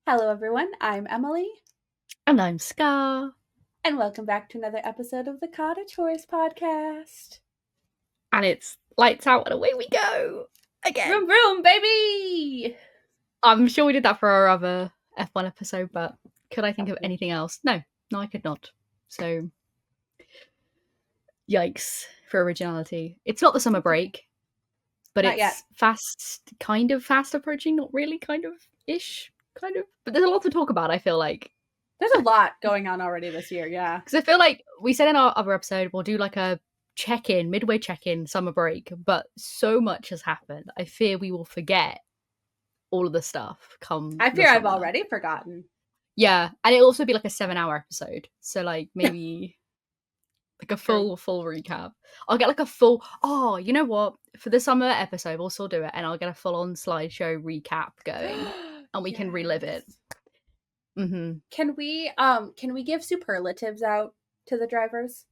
Hello, everyone. I'm Emily, And I'm Scar. and welcome back to another episode of the Cottage Horse Podcast. And it's lights out and away we go again. Vroom, vroom, baby! I'm sure we did that for our other F1 episode, but could I think of anything else? No, I could not. So, yikes for originality. It's not the summer break, but Not yet. kind of fast approaching, not really, kind of ish, kind of. But there's a lot to talk about, I feel like. There's a lot going on already this year, yeah. Because I feel like we said in our other episode, we'll do like a midway check-in, summer break, but so much has happened. I fear we will forget all of the stuff come I the fear I've summer. already forgotten. Yeah, and it'll also be like a 7-hour episode. So like maybe like a full recap. I'll get like a full you know what? For the summer episode, we'll still do it, and I'll get a full-on slideshow recap going. And we can relive it. Mm-hmm. Can we give superlatives out to the drivers?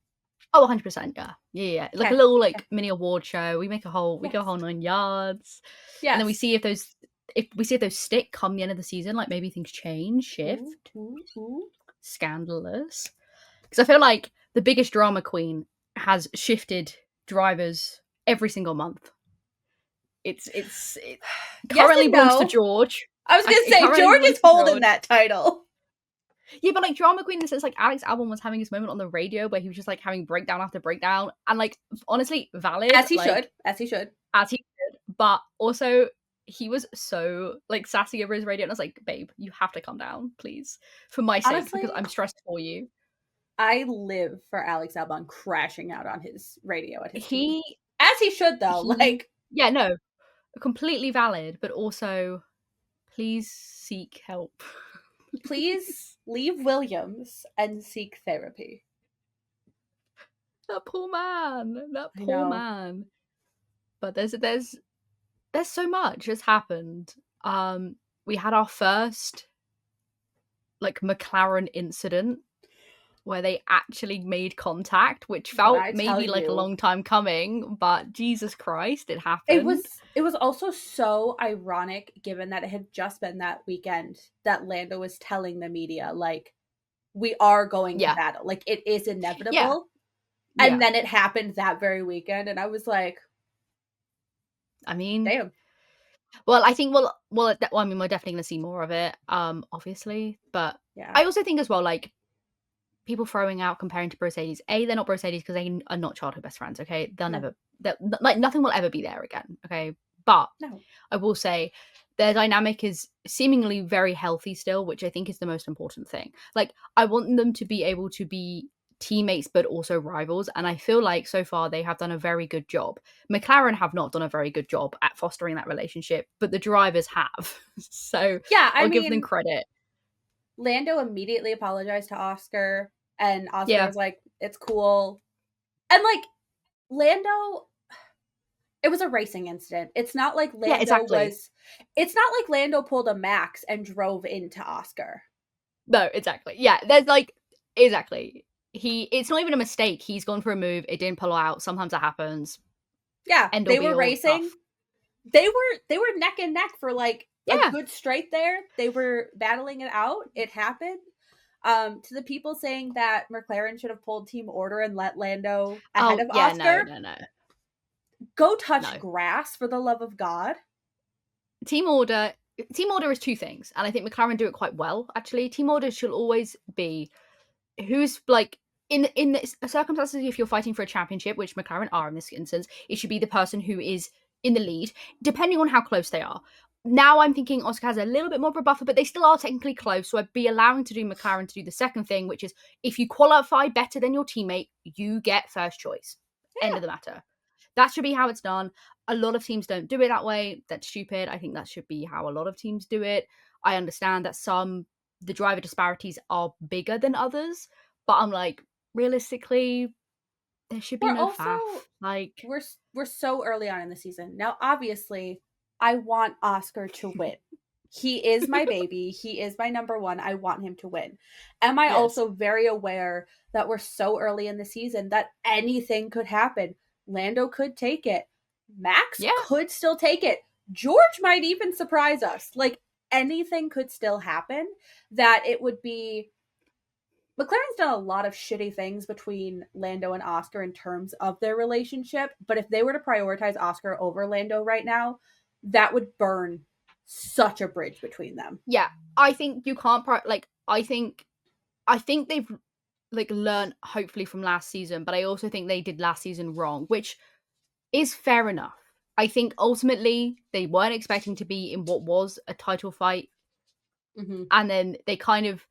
Oh, 100%, yeah. Like a little mini award show. We make we go a whole 9 yards. Yeah. And then we see if those stick come the end of the season, like maybe things change, shift. Ooh. Scandalous. Because I feel like the biggest drama queen has shifted drivers every single month. It currently belongs to George. I was gonna say George is holding that title. Yeah, but like drama queen in the sense, like Alex Albon was having his moment on the radio where he was just like having breakdown after breakdown, and like honestly valid, as he should. But also he was so like sassy over his radio, and I was like, babe, you have to calm down, please, for my sake. Honestly, because I'm stressed for you. I live for Alex Albon crashing out on his radio at his team. As he should, though. Yeah, no, completely valid, but also please seek help. Please leave Williams and seek therapy. That poor man. But there's so much has happened. We had our first like McLaren incident where they actually made contact, which felt maybe like a long time coming, but Jesus Christ, it happened. It was also so ironic given that it had just been that weekend that Lando was telling the media, like, we are going to battle. Like, it is inevitable. Yeah. And then it happened that very weekend, and I was like, I mean, damn. Well, I think we're definitely going to see more of it, obviously. But I also think as well, like, people throwing out comparing to Mercedes. They're not Mercedes because they are not childhood best friends. Okay, like nothing will ever be there again. Okay, but I will say their dynamic is seemingly very healthy still, which I think is the most important thing. Like, I want them to be able to be teammates but also rivals, and I feel like so far they have done a very good job. McLaren have not done a very good job at fostering that relationship, but the drivers have. So I'll give them credit. Lando immediately apologized to Oscar, and Oscar was like, it's cool. And like, Lando, it was a racing incident. It's not like Lando it's not like Lando pulled a Max and drove into Oscar. No, exactly. Yeah, there's like, exactly. It's not even a mistake. He's gone for a move. It didn't pull out. Sometimes that happens. Yeah, they were racing. Stuff. They were neck and neck for like a good straight there. They were battling it out. It happened. To the people saying that McLaren should have pulled team order and let Lando ahead of Oscar. No. Go touch grass, for the love of God. Team order is two things, and I think McLaren do it quite well, actually. Team order should always be who's like in the circumstances, if you're fighting for a championship, which McLaren are in this instance, it should be the person who is in the lead, depending on how close they are. Now I'm thinking Oscar has a little bit more of a buffer, but they still are technically close, so I'd be allowing McLaren to do the second thing, which is if you qualify better than your teammate, you get first choice. End of the matter. That should be how it's done. A lot of teams don't do it that way. That's stupid. I think that should be how a lot of teams do it. I understand that the driver disparities are bigger than others, but I'm like, realistically, there should be no faff. Like, we're so early on in the season. Now, obviously, I want Oscar to win. He is my baby. He is my number one. I want him to win. Am I also very aware that we're so early in the season that anything could happen? Lando could take it. Max could still take it. George might even surprise us. Like, anything could still happen, that it would be McLaren's done a lot of shitty things between Lando and Oscar in terms of their relationship, but if they were to prioritize Oscar over Lando right now, that would burn such a bridge between them. Yeah, I think you can't I think they've like learned hopefully from last season, but I also think they did last season wrong, which is fair enough. I think ultimately they weren't expecting to be in what was a title fight, and then they kind of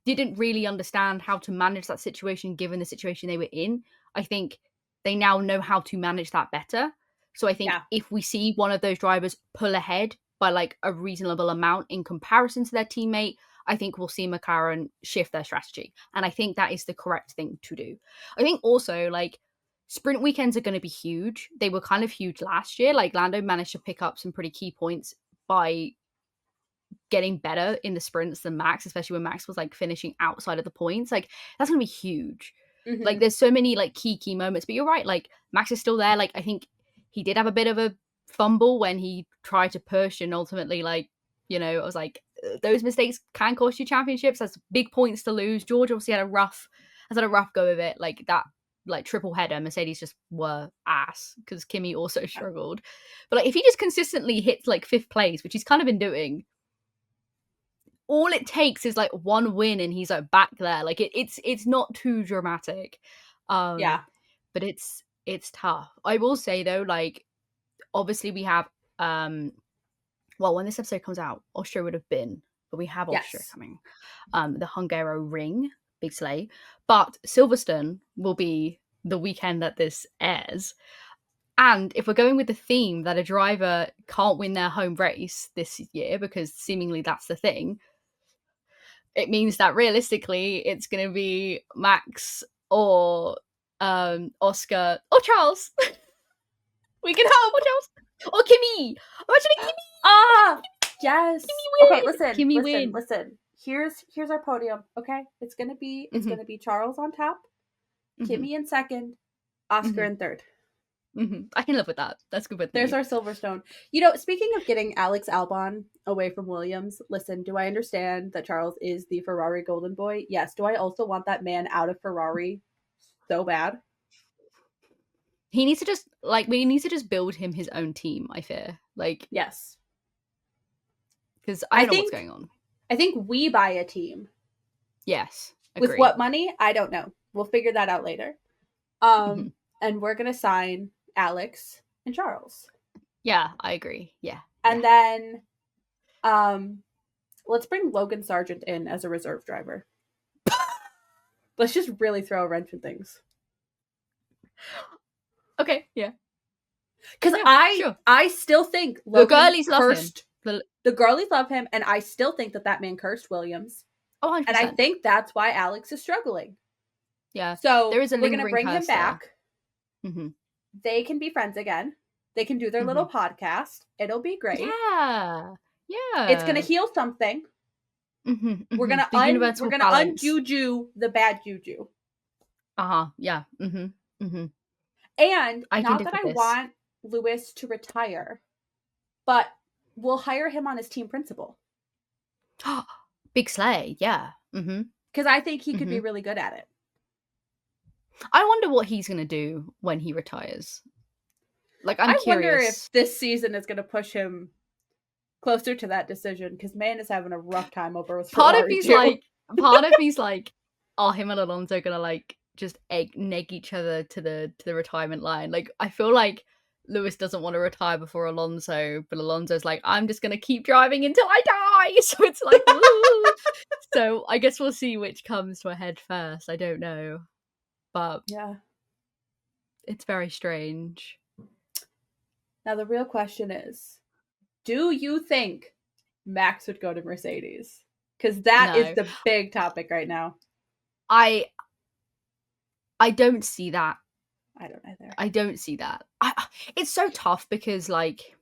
didn't really understand how to manage that situation given the situation they were in. I think they now know how to manage that better. So I think if we see one of those drivers pull ahead by like a reasonable amount in comparison to their teammate, I think we'll see McLaren shift their strategy. And I think that is the correct thing to do. I think also like sprint weekends are going to be huge. They were kind of huge last year. Like Lando managed to pick up some pretty key points by getting better in the sprints than Max, especially when Max was like finishing outside of the points. Like that's gonna be huge. Like there's so many like key moments, but you're right, like Max is still there. Like I think he did have a bit of a fumble when he tried to push, and ultimately like, you know, I was like, those mistakes can cost you championships. That's big points to lose. George obviously had a rough go of it. Like that like triple header, Mercedes just were ass because Kimi also struggled. But like if he just consistently hits like 5th place, which he's kind of been doing, all it takes is like one win and he's like back there. Like it's not too dramatic. But it's tough. I will say though, like obviously we have well, when this episode comes out, Austria would have been, but we have Austria coming. The Hungaro Ring, big sleigh. But Silverstone will be the weekend that this airs. And if we're going with the theme that a driver can't win their home race this year, because seemingly that's the thing, it means that realistically it's going to be Max or Oscar or Charles. We can hope. Or Charles. Or Kimi. Imagine a Kimi. Yes. Kimi win. Okay, listen. Here's our podium. Okay, it's gonna be Charles on top, Kimi in second, Oscar in third. I can live with that. That's good with me. There's our Silverstone. You know, speaking of getting Alex Albon away from Williams, listen, do I understand that Charles is the Ferrari golden boy? Yes. Do I also want that man out of Ferrari so bad? He needs to just we need to just build him his own team, I fear. Like, yes. Because I don't know what's going on. I think we buy a team. Yes. Agree. With what money? I don't know. We'll figure that out later. And we're gonna sign Alex and Charles. Yeah, I agree. Yeah. And then let's bring Logan Sargent in as a reserve driver. Let's just really throw a wrench in things. Okay, yeah. Because I still think Logan, the girlies love him. The girlies love him, and I still think that man cursed Williams. Oh, 100%. And I think that's why Alex is struggling. Yeah. So we're going to bring him back. Mm-hmm. They can be friends again. They can do their little podcast. It'll be great. Yeah. Yeah. It's going to heal something. We're going to unjuju the bad juju. Yeah. And not that I want Lewis to retire, but we'll hire him on his team principal. Big sleigh, yeah. Because I think he could be really good at it. I wonder what he's going to do when he retires. Like, I wonder if this season is going to push him closer to that decision, because man is having a rough time over with Ferrari. Part of me's like, are him and Alonso going to like just neg each other to the retirement line? Like, I feel like Lewis doesn't want to retire before Alonso, but Alonso's like, I'm just going to keep driving until I die. So it's like, so I guess we'll see which comes to a head first. I don't know. But yeah, it's very strange. Now the real question is, do you think Max would go to Mercedes? Because that is the big topic right now. I don't see that. I don't either. I don't see that. It's so tough because like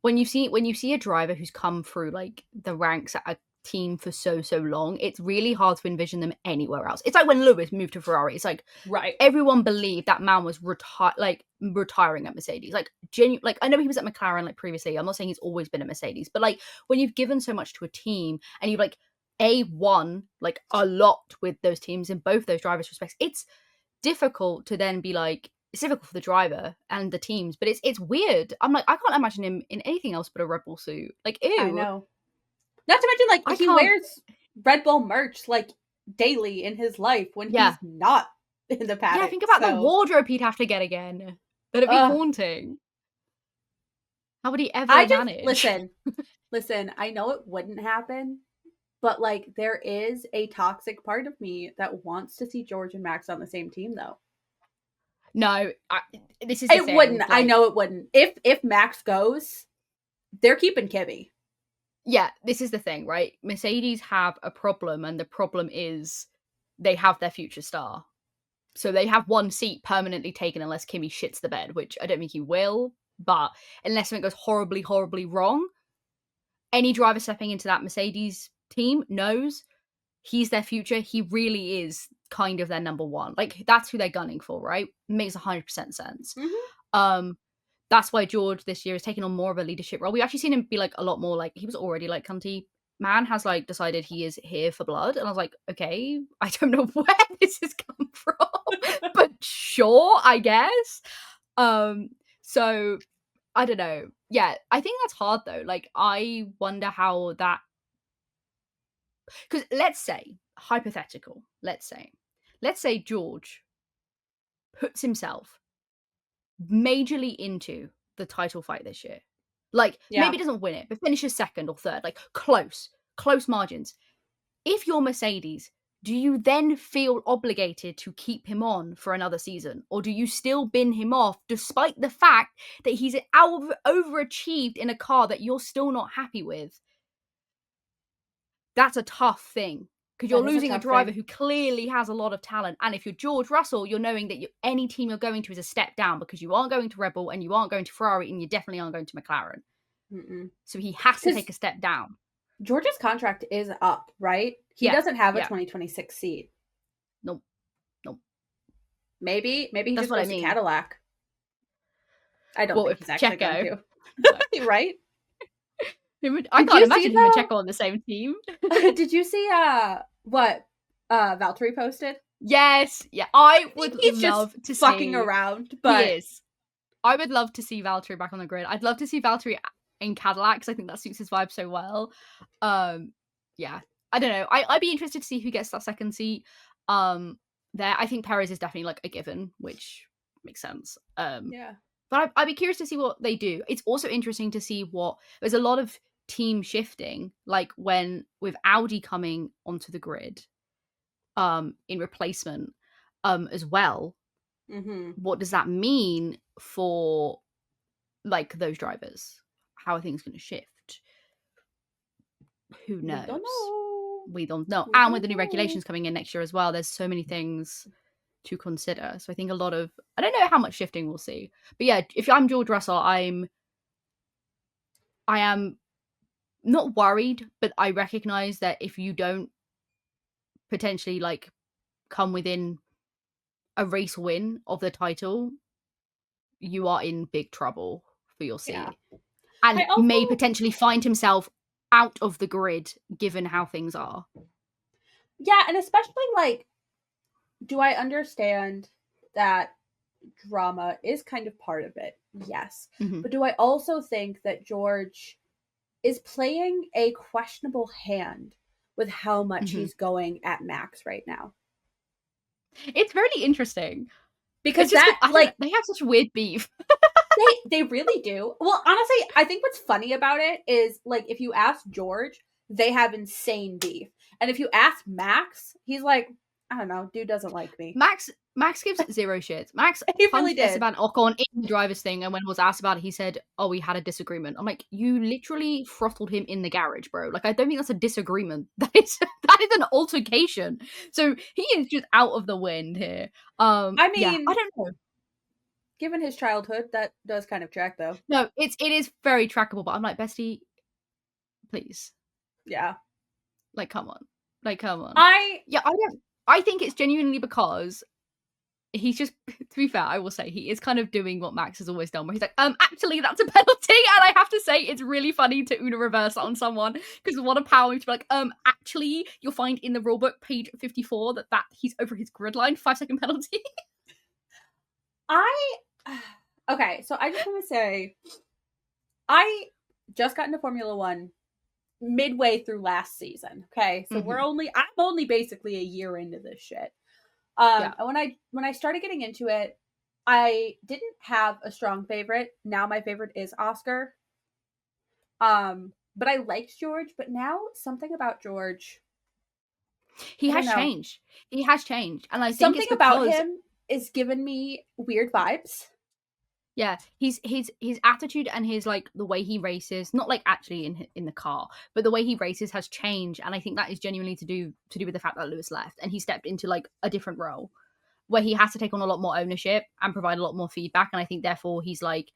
when you see a driver who's come through like the ranks at a team for so long, it's really hard to envision them anywhere else. It's like when Lewis moved to Ferrari. It's like everyone believed that man was retiring at Mercedes. Like like I know he was at McLaren like previously. I'm not saying he's always been at Mercedes, but like when you've given so much to a team and you've like won like a lot with those teams in both those drivers' respects, it's difficult to then be like, it's difficult for the driver and the teams, but it's weird. I'm like, I can't imagine him in anything else but a Red Bull suit. Like, ew. I know. Not to mention, like, he wears Red Bull merch like daily in his life when he's not in the paddock. Yeah, think about the wardrobe he'd have to get again. That'd be haunting. How would he ever manage? Listen, I know it wouldn't happen, but like there is a toxic part of me that wants to see George and Max on the same team, though. No, this is the thing. Wouldn't. Like, I know it wouldn't. If Max goes, they're keeping Kimmy. Yeah, this is the thing, right? Mercedes have a problem, and the problem is they have their future star. So they have one seat permanently taken unless Kimmy shits the bed, which I don't think he will, but unless something goes horribly, horribly wrong, any driver stepping into that Mercedes team knows he's their future. He really is kind of their number one. Like, that's who they're gunning for, right? Makes 100% sense. Mm-hmm. That's why George this year has taken on more of a leadership role. We've actually seen him be like a lot more like, he was already like cunty. Man has like decided he is here for blood, and I was like, okay, I don't know where this has come from, but sure, I guess. So I don't know. Yeah, I think that's hard though. Like, I wonder how that, because let's say hypothetical, let's say George puts himself majorly into the title fight this year. Like, maybe doesn't win it, but finishes second or third, like close margins. If you're Mercedes, do you then feel obligated to keep him on for another season? Or do you still bin him off despite the fact that he's overachieved in a car that you're still not happy with? That's a tough thing. Because you're losing a driver who clearly has a lot of talent. And if you're George Russell, you're knowing that any team you're going to is a step down, because you aren't going to Red Bull and you aren't going to Ferrari and you definitely aren't going to McLaren. Mm-mm. So he has to take a step down. George's contract is up, right? He doesn't have a 2026 seat. Nope. Maybe he just goes to Cadillac. I don't think he's actually going to. Right? I can't imagine him and Checo on the same team. Did you see what Valtteri posted? Yes. Yeah. I would love to see fucking around, but he is. I would love to see Valtteri back on the grid. I'd love to see Valtteri in Cadillac, because I think that suits his vibe so well. Yeah. I don't know. I'd be interested to see who gets that second seat. There, I think Perez is definitely like a given, which makes sense. Yeah. But I'd be curious to see what they do. It's also interesting to see there's a lot of team shifting, like when with Audi coming onto the grid, in replacement, as well. Mm-hmm. What does that mean for like those drivers? How are things going to shift? Who knows? We don't know. And with the new regulations coming in next year as well, there's so many things to consider. So I think I don't know how much shifting we'll see. But yeah, if I'm George Russell, I am not worried, but I recognize that if you don't potentially like come within a race win of the title, you are in big trouble for your seat. Yeah. And may potentially find himself out of the grid given how things are. Yeah, and especially like, do I understand that drama is kind of part of it? Yes. Mm-hmm. But do I also think that George is playing a questionable hand with how much he's going at Max right now? It's really interesting. Because that, like, they have such weird beef. they really do. Well, honestly, I think what's funny about it is, like, if you ask George, they have insane beef. And if you ask Max, he's like, I don't know, dude doesn't like me. Max gives zero shit. Max punched Esteban Ocon in the driver's thing, and when he was asked about it, he said, oh, we had a disagreement. I'm like, you literally throttled him in the garage, bro. Like, I don't think that's a disagreement. That is an altercation. So he is just out of the wind here. I mean, yeah, I don't know. Given his childhood, that does kind of track, though. No, it is very trackable, but I'm like, bestie, please. Yeah. Like, come on. Like, come on. I think it's genuinely because he's just, to be fair, I will say he is kind of doing what Max has always done, where he's like, actually, that's a penalty. And I have to say, it's really funny to Una reverse that on someone, because what a power move to be like, actually, you'll find in the rulebook, page 54, that he's over his grid line, 5-second penalty. Okay, so I just want to say, I just got into Formula One midway through last season. Okay, so I'm only basically a year into this shit. And when I started getting into it, I didn't have a strong favorite. Now my favorite is Oscar. But I liked George, but now something about George, he has changed. He has changed, and I think something it's because about him is giving me weird vibes. Yeah, his attitude and his like the way he races, not like actually in the car, but the way he races has changed, and I think that is genuinely to do with the fact that Lewis left and he stepped into like a different role where he has to take on a lot more ownership and provide a lot more feedback, and I think therefore he's like,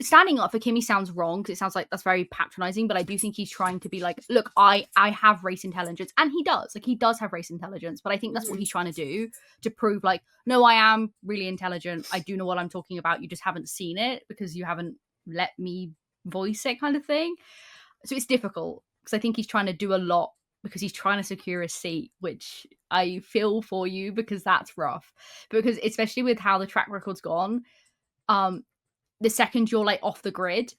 standing up for Kimi sounds wrong because it sounds like that's very patronizing, but I do think he's trying to be like, look, I have race intelligence, and he does have race intelligence, but I think that's what he's trying to do to prove like, no, I am really intelligent, I do know what I'm talking about, you just haven't seen it because you haven't let me voice it, kind of thing. So it's difficult because I think he's trying to do a lot because he's trying to secure a seat, which I feel for you because that's rough, because especially with how the track record's gone, the second you're like off the grid,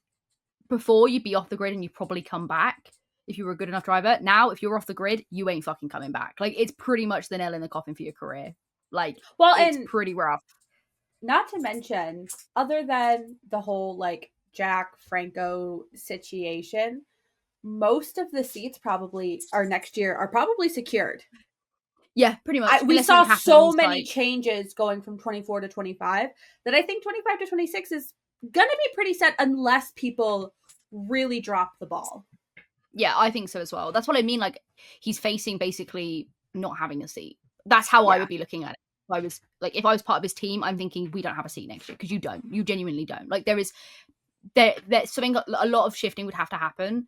before you'd be off the grid and you probably come back if you were a good enough driver. Now, if you're off the grid, you ain't fucking coming back. Like, it's pretty much the nail in the coffin for your career. Like, well, it's pretty rough. Not to mention, other than the whole like Jack Franco situation, most of the seats next year are probably secured. Yeah, pretty much. We saw so many changes going from 24 to 25 that I think 25 to 26 is going to be pretty set unless people really drop the ball. Yeah, I think so as well. That's what I mean. Like, he's facing basically not having a seat. That's how I would be looking at it. If I was part of his team, I'm thinking we don't have a seat next year because you don't. You genuinely don't. Like, there's something, a lot of shifting would have to happen.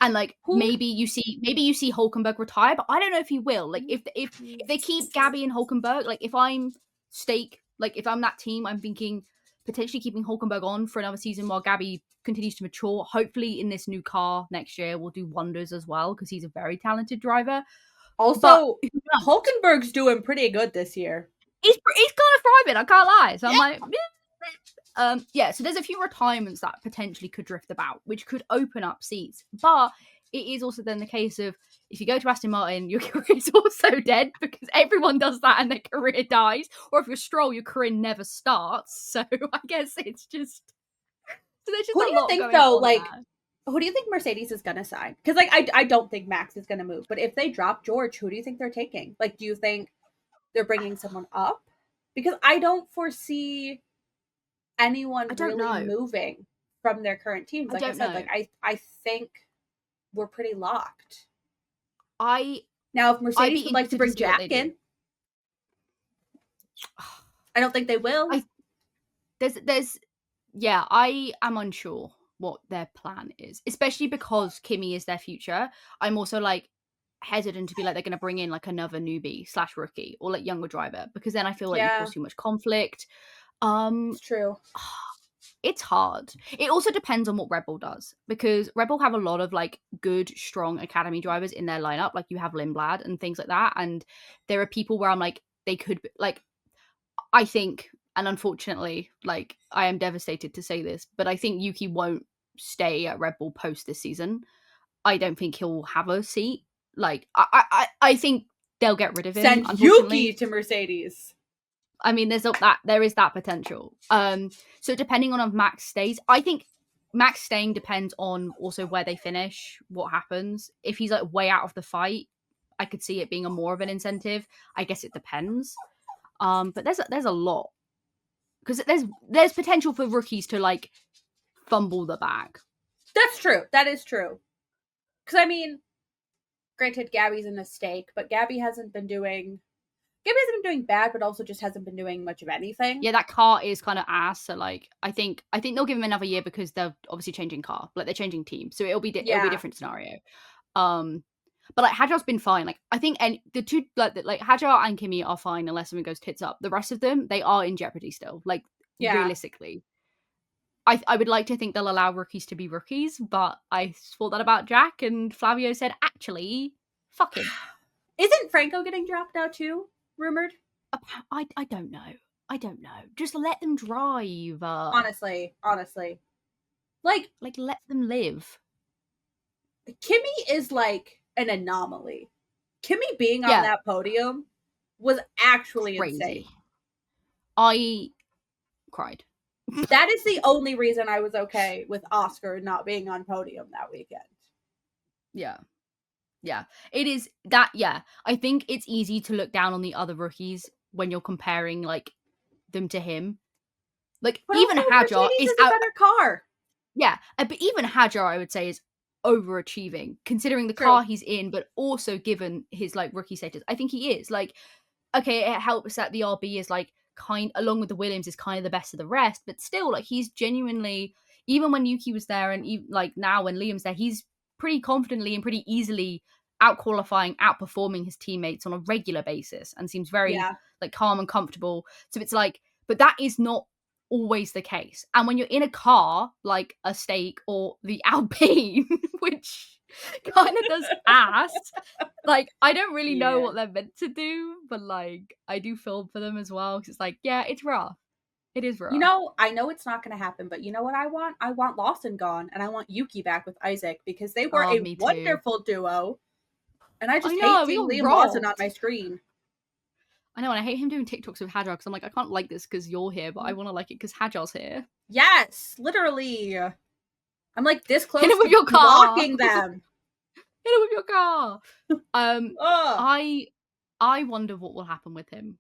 And like maybe you see Hulkenberg retire, but I don't know if he will. Like if they keep Gabby and Hulkenberg, like if I'm if I'm that team, I'm thinking potentially keeping Hulkenberg on for another season while Gabby continues to mature. Hopefully in this new car next year will do wonders as well because he's a very talented driver. Also, Hulkenberg's doing pretty good this year. He's kind of thriving, I can't lie. So I'm like, so there's a few retirements that potentially could drift about, which could open up seats. But it is also then the case of if you go to Aston Martin, your career is also dead because everyone does that and their career dies. Or if you're Stroll, your career never starts. So I guess it's just. So there's just who do you think though? Like, who do you think Mercedes is gonna sign? Because like I don't think Max is gonna move. But if they drop George, who do you think they're taking? Like, do you think they're bringing someone up? Because I don't foresee anyone really moving from their current teams. Like I said, like I think we're pretty locked. Now if Mercedes would like to bring Jack in, I don't think they will. I am unsure what their plan is, especially because Kimi is their future. I'm also like hesitant to be like they're going to bring in like another newbie / rookie or like younger driver, because then I feel like you cause too much conflict. It's true. It's hard. It also depends on what Red Bull does, because Red Bull have a lot of like good, strong academy drivers in their lineup. Like you have Lindblad and things like that. And there are people where I'm like, they could like, I think, and unfortunately, like I am devastated to say this, but I think Yuki won't stay at Red Bull post this season. I don't think he'll have a seat. Like I think they'll get rid of him. Send Yuki to Mercedes. I mean, there is that potential. So depending on if Max stays, I think Max staying depends on also where they finish, what happens. If he's like way out of the fight, I could see it being a more of an incentive. I guess it depends. But there's a lot, because there's potential for rookies to like fumble the bag. That's true. That is true. Because I mean, granted, Gabby's a mistake, but Gabby hasn't been doing Gibby hasn't been doing bad, but also just hasn't been doing much of anything. Yeah, that car is kind of ass. So like, I think they'll give him another year because they're obviously changing car, like they're changing team, so it'll be a different scenario. But like Hajar's been fine. Like I think, and the two like Hajar and Kimmy are fine unless something goes tits up. The rest of them, they are in jeopardy still. Like realistically, I would like to think they'll allow rookies to be rookies, but I thought that about Jack, and Flavio said actually, fuck him. Isn't Franco getting dropped now too? Rumored. I don't know. I don't know. Just let them drive. Honestly. Like let them live. Kimmy is like an anomaly. Kimmy being on that podium was actually insane. I cried. That is the only reason I was okay with Oscar not being on podium that weekend. Yeah. It is that, I think it's easy to look down on the other rookies when you're comparing like them to him. Like but even Hajar is a better car. Yeah, but even Hajar I would say is overachieving considering the car he's in, but also given his like rookie status. I think he is like, okay, it helps that the RB is like along with the Williams is kind of the best of the rest, but still like he's genuinely, even when Yuki was there and even like now when Liam's there, he's pretty confidently and pretty easily outperforming his teammates on a regular basis and seems very like calm and comfortable. So it's like, but that is not always the case. And when you're in a car like a Stake or the Alpine, which kind of does ass, like I don't really know what they're meant to do, but like I do feel for them as well because it's like, it's rough. It is rough. You know, I know it's not going to happen, but you know what I want? I want Lawson gone, and I want Yuki back with Isaac because they were a wonderful duo. And I just hate seeing Liam Lawson on my screen. I know, and I hate him doing TikToks with Hajar because I'm like, I can't like this because you're here, but I want to like it because Hajar's here. Yes, literally. I'm like this close to your blocking them. Hit him with your car. I wonder what will happen with him.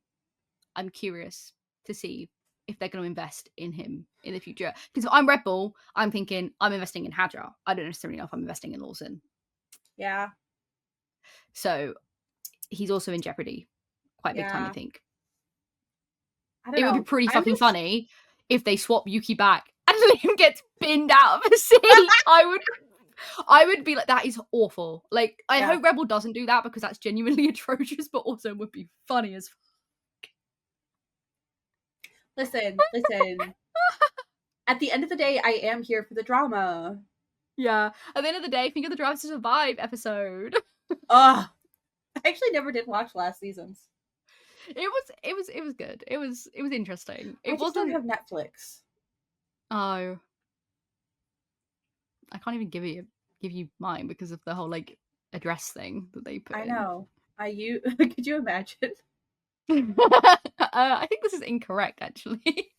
I'm curious to see if they're going to invest in him in the future. Because if I'm Red Bull, I'm thinking I'm investing in Hajar. I don't necessarily know if I'm investing in Lawson. Yeah. So he's also in jeopardy quite big time, I think. It would be pretty fucking funny if they swap Yuki back and Liam gets binned out of the seat. I would be like, that is awful. Like, I hope Rebel doesn't do that because that's genuinely atrocious, but also would be funny as fuck. Listen. At the end of the day, I am here for the drama. Yeah. At the end of the day, think of the Drive to Survive episode. I actually never did watch last season's. It was good. It was interesting. I just don't have Netflix. Oh. I can't even give you mine because of the whole like address thing that they put in. I know. Could you imagine? I think this is incorrect actually.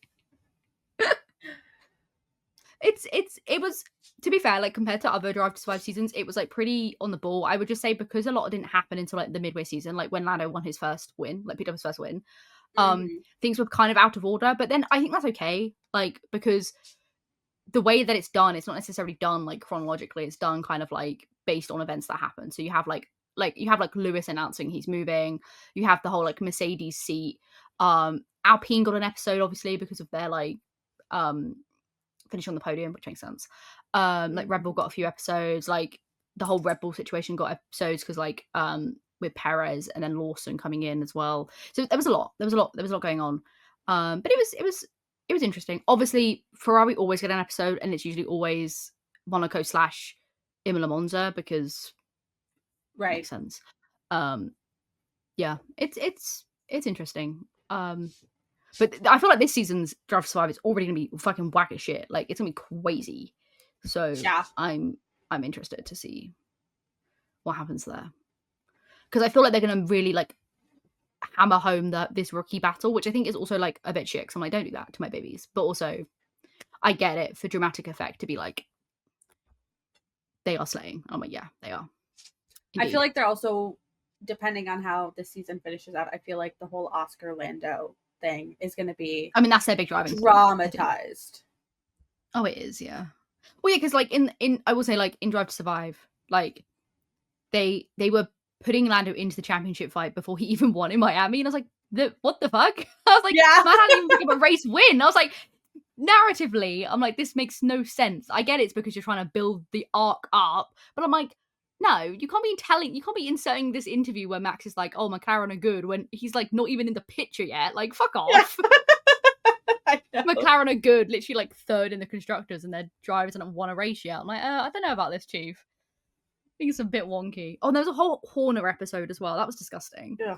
It was, to be fair, like compared to other Drive to Survive seasons, it was like pretty on the ball. I would just say because a lot didn't happen until like the midway season, like when Lando won his first win, like PW's first win. Things were kind of out of order, but then I think that's okay, like because the way that it's done, it's not necessarily done like chronologically. It's done kind of like based on events that happen. So you have like Lewis announcing he's moving. You have the whole like Mercedes seat. Alpine got an episode obviously because of their like finish on the podium, which makes sense. Like Red Bull got a few episodes. Like the whole Red Bull situation got episodes because like with Perez and then Lawson coming in as well. So there was a lot going on. But it was interesting. Obviously, Ferrari always get an episode, and it's usually always Monaco / Imola Monza because makes sense. Yeah, it's interesting. But I feel like this season's Drive to Survive is already gonna be fucking whack as shit. Like it's gonna be crazy. So yeah, I'm interested to see what happens there because I feel like they're gonna really like hammer home this rookie battle, which I think is also like a bit shit. Cause I'm like, don't do that to my babies. But also, I get it for dramatic effect to be like, they are slaying. I'm like, yeah, they are. Indeed. I feel like they're also, depending on how this season finishes out, I feel like the whole Oscar Lando thing is going to be. I mean, that's their big driving dramatized. Oh, it is, yeah. Well, yeah, because like in I will say like in Drive to Survive, like they were putting Lando into the championship fight before he even won in Miami. And I was like, what the fuck? I was like, Yeah. man hadn't even picked up a race win. I was like, narratively, I'm like, this makes no sense. I get it's because you're trying to build the arc up, but I'm like, no, you can't be inserting this interview where Max is like, oh, McLaren are good, when he's like not even in the picture yet. Like, fuck off. McLaren are good, literally like third in the constructors, and their drivers haven't won a race yet. I'm like, I don't know about this, Chief. I think it's a bit wonky. Oh, there was a whole Horner episode as well. That was disgusting. Yeah.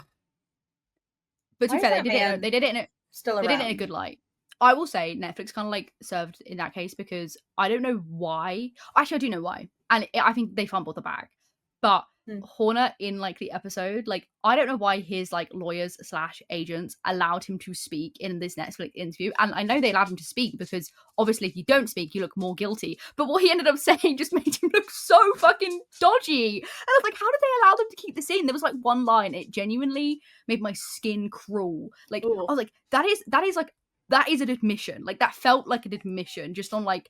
But to be fair, they did it in a good light. I will say Netflix kind of like served in that case, because I don't know why. Actually, I do know why, and I think they fumbled the bag. But Horner in like the episode, like I don't know why his like lawyers / agents allowed him to speak in this Netflix interview, and I know they allowed him to speak because obviously if you don't speak, you look more guilty. But what he ended up saying just made him look so fucking dodgy, and I was like, how did they allow them to keep this in? There was like one line, it genuinely made my skin crawl. Like, ooh. I was like, that is an admission. Like, that felt like an admission just on like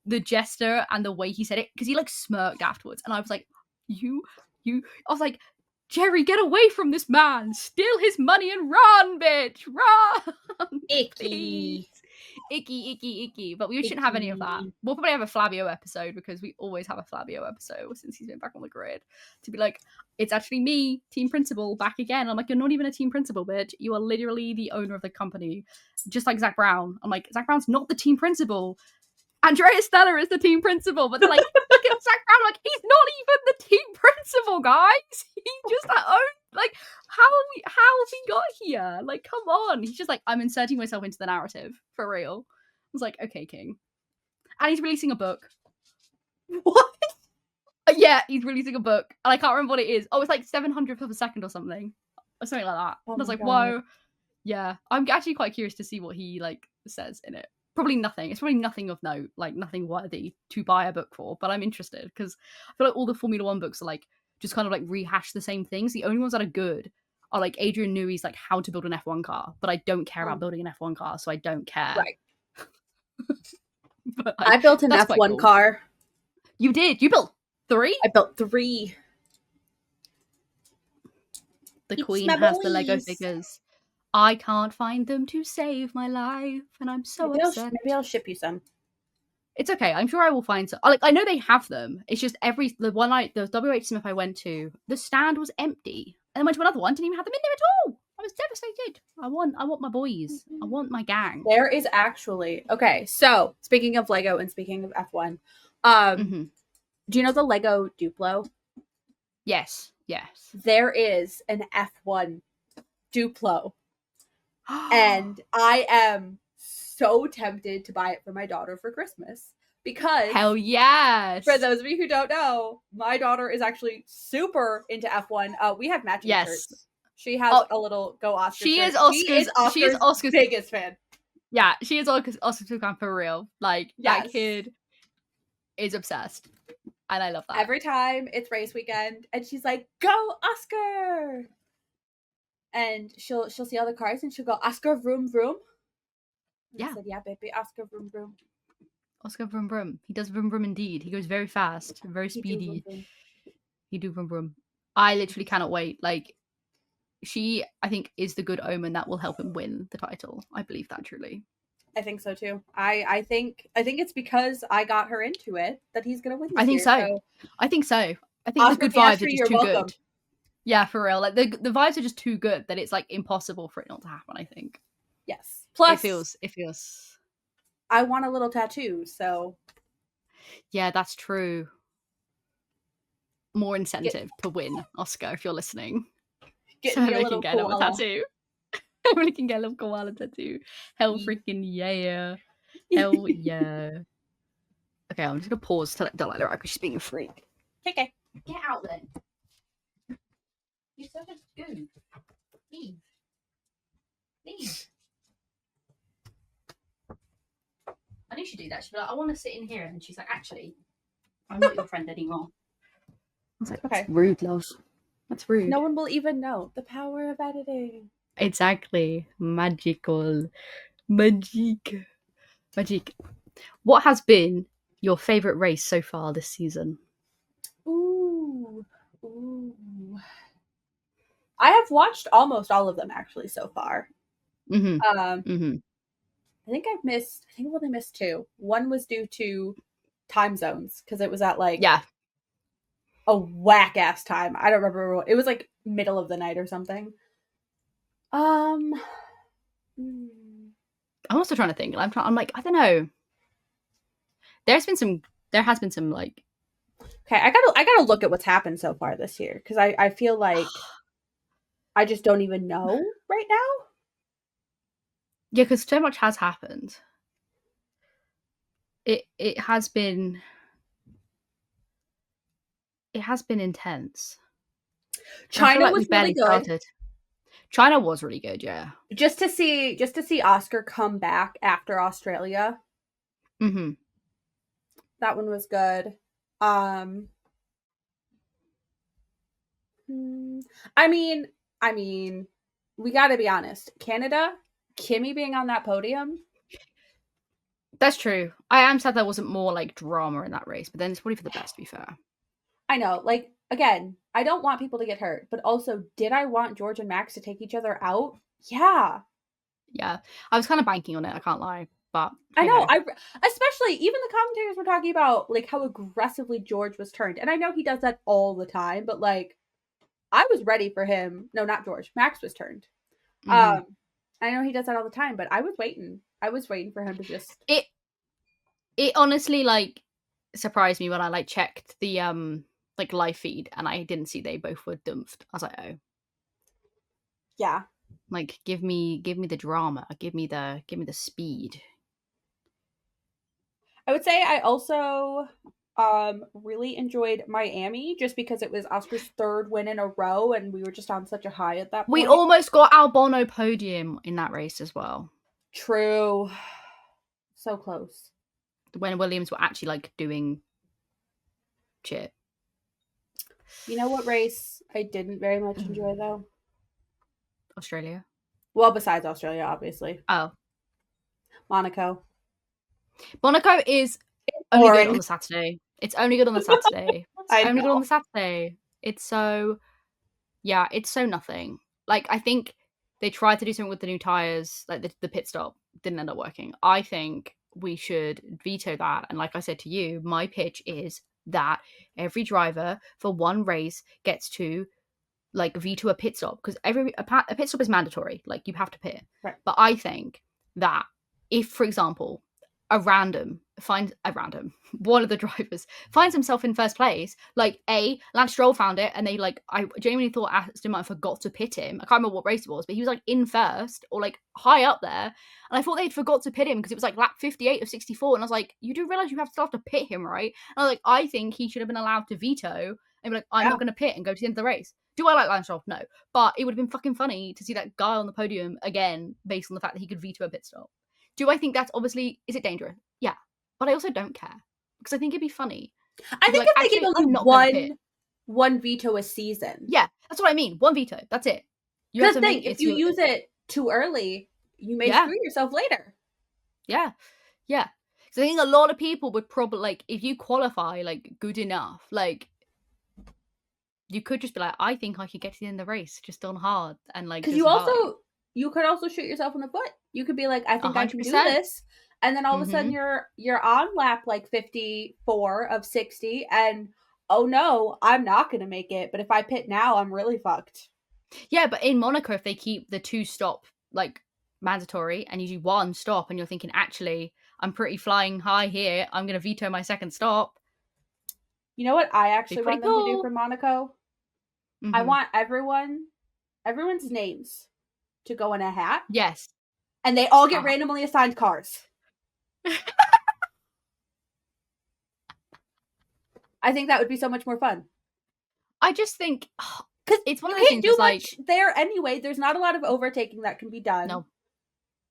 the gesture and the way he said it, because he like smirked afterwards, and I was like, I was like, Jerry, get away from this man, steal his money and run, bitch, run. Icky. Icky. But we shouldn't have any of that. We'll probably have a Flavio episode, because we always have a Flavio episode since he's been back on the grid, to be like, it's actually me, team principal, back again. I'm like, you're not even a team principal, bitch. You are literally the owner of the company. Just like Zach Brown. I'm like, Zach Brown's not the team principal. Andrea Stella is the team principal, but they're like, look at Zach Brown, like, he's not even the team principal, guys. He's just our own, like, how have we got here? Like, come on. He's just like, I'm inserting myself into the narrative, for real. I was like, okay, King. And he's releasing a book. What? Yeah, he's releasing a book, and I can't remember what it is. Oh, it's like 700th of a second or something. Or something like that. Oh, and I was like, God. Whoa. Yeah, I'm actually quite curious to see what he, like, says in it. Probably nothing. It's probably nothing of note, like nothing worthy to buy a book for, but I'm interested, because I feel like all the Formula One books are like just kind of like rehash the same things. The only ones that are good are like Adrian Newey's like How to Build an F1 Car, but I don't care about building an F1 car, so I don't care. Right. But, like, I built an F1 car. You did? You built 3? I built 3. The Queen has the Lego figures. I can't find them to save my life, and I'm so upset. Maybe I'll ship you some. It's okay. I'm sure I will find some. Like, I know they have them. It's just the WH Smith I went to, the stand was empty, and then went to another one, didn't even have them in there at all. I was devastated. I want my boys. I want my gang. There is actually so speaking of Lego and speaking of F1, do you know the Lego Duplo? Yes. There is an F1 Duplo. And I am so tempted to buy it for my daughter for Christmas, because hell yes. For those of you who don't know, my daughter is actually super into F1. We have matching shirts. She has a little Go Oscar. She shirt. is Oscar's biggest fan. Yeah, she is Oscar's fan for real. Like, yes. That kid is obsessed. And I love that. Every time it's race weekend and she's like, go Oscar! And she'll see all the cars and she'll go, Oscar vroom vroom. And I said, yeah, baby, Oscar vroom vroom. Oscar vroom vroom. He does vroom vroom indeed. He goes very fast, very speedy. He do vroom vroom. I literally cannot wait. Like, she, I think, is the good omen that will help him win the title. I believe that truly. I think so too. I think it's because I got her into it that he's gonna win this I think year, so. I think the good vibes are just too good. Yeah, for real. Like, the vibes are just too good that it's like impossible for it not to happen, I think. Yes. Plus it feels I want a little tattoo, so yeah, that's true. More incentive to win, Oscar, if you're listening. Get me a little can get a tattoo. Everyone can get a little koala tattoo. Hell freaking yeah. Hell yeah. Okay, I'm just gonna pause to let Delilah out because she's being a freak. Okay. Get out then. You're such a goof. Leave. I knew she'd do that. She'd be like, I want to sit in here. And she's like, actually, I'm not your friend anymore. I was like, okay. That's rude, love. That's rude. No one will even know the power of editing. Exactly. Magical. Magic. What has been your favourite race so far this season? Ooh. I have watched almost all of them actually so far. Mm-hmm. Um, Mm-hmm. I think I've only missed two. One was due to time zones because it was at like Yeah. a whack ass time. I don't remember what it was, like middle of the night or something. Um, hmm. I'm also trying to think. I'm like, I don't know. There has been some like Okay, I gotta look at what's happened so far this year because I feel like I just don't even know right now. yeah, because so much has happened. It has been intense. And I feel China like was we've really barely good. started. China was really good, yeah. Just to see Oscar come back after Australia. Mm-hmm. That one was good. Um, I mean, I mean, we got to be honest. Canada, Kimmy being on that podium. That's true. I am sad there wasn't more like drama in that race, but then it's probably for the best, to be fair. I know, like again, I don't want people to get hurt, but also, did I want George and Max to take each other out? Yeah, Yeah, I was kind of banking on it. I can't lie, but I hey know. ho. I especially even the commentators were talking about like how aggressively George was turned, and I know he does that all the time, but like I was ready for him. No, not George. Max was turned. Mm-hmm. I know he does that all the time, but I was waiting. I was waiting for him to just. It it honestly like surprised me when I like checked the like live feed and I didn't see they both were dumped. I was like, oh, Yeah, like give me the drama, give me the speed. I would say I also really enjoyed Miami just because it was Oscar's third win in a row, and we were just on such a high at that We point. almost got Albano podium in that race as well. True, so close. When Williams were actually like doing shit. You know what race I didn't very much enjoy though? Australia. Well, besides Australia, obviously. Oh, Monaco. Monaco is only good on Boring. the Saturday. It's only good on the Saturday. It's I only good on know. the Saturday. It's so yeah, it's so nothing. Like I think they tried to do something with the new tires, like the pit stop didn't end up working. I think we should veto that. And like I said to you, my pitch is that every driver for one race gets to like veto a pit stop because a pit stop is mandatory. Like you have to pit. Right. But I think that if, for example, a random one of the drivers finds himself in first place, like Lance Stroll found it, and they like I genuinely thought Aston Martin forgot to pit him. I can't remember what race it was, but he was like in first or like high up there, and I thought they'd forgot to pit him because it was like lap 58 of 64, and I was like, you do realize you still have to pit him, right? And I was like, I think he should have been allowed to veto and be like, I'm Yeah. not going to pit and go to the end of the race. Do I like Lance Stroll? No. But it would have been fucking funny to see that guy on the podium again based on the fact that he could veto a pit stop. Do I think that's obviously, is it dangerous? Yeah. But I also don't care because I think it'd be funny. I To be think like, if they give actually, only I'm not going to pit. one veto a season. Yeah, that's what I mean. One veto. That's it. You Because have to thing, make if it you to, use it too early, you may yeah, screw yourself later. yeah, yeah. So I think a lot of people would probably, like, if you qualify, like, good enough, like, you could just be like, I think I could get to the end of the race just on hard and, like, Because just vibe. you could also shoot yourself in the foot. You could be like, I think I can do 100%. this, and then all of a sudden Mm-hmm. you're on lap like 54 of 60, and oh no, I'm not gonna make it. But if I pit now, I'm really fucked. Yeah, but in Monaco, if they keep the 2 stop like mandatory and you do 1 stop and you're thinking, actually, I'm pretty flying high here, I'm gonna veto my second stop. You know what I Be actually pretty want them to do cool. for Monaco? I Mm-hmm. want everyone's names to go in a hat, Yes. and they all get Ah. randomly assigned cars. I think that would be so much more fun. I just think Because it's one you of those can't things where do it's like, much there anyway. There's not a lot of overtaking that can be done. no, no.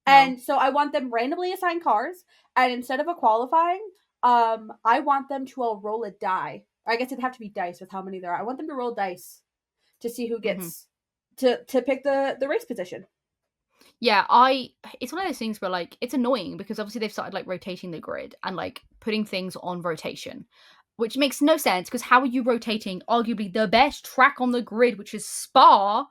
And so I want them randomly assigned cars, and instead of a qualifying, I want them to all roll a die. I guess it'd have to be dice with how many there are. I want them to roll dice to see who Mm-hmm. gets to pick the race position. Yeah, it's one of those things where like it's annoying because obviously they've started like rotating the grid and like putting things on rotation, which makes no sense because how are you rotating arguably the best track on the grid, which is Spa?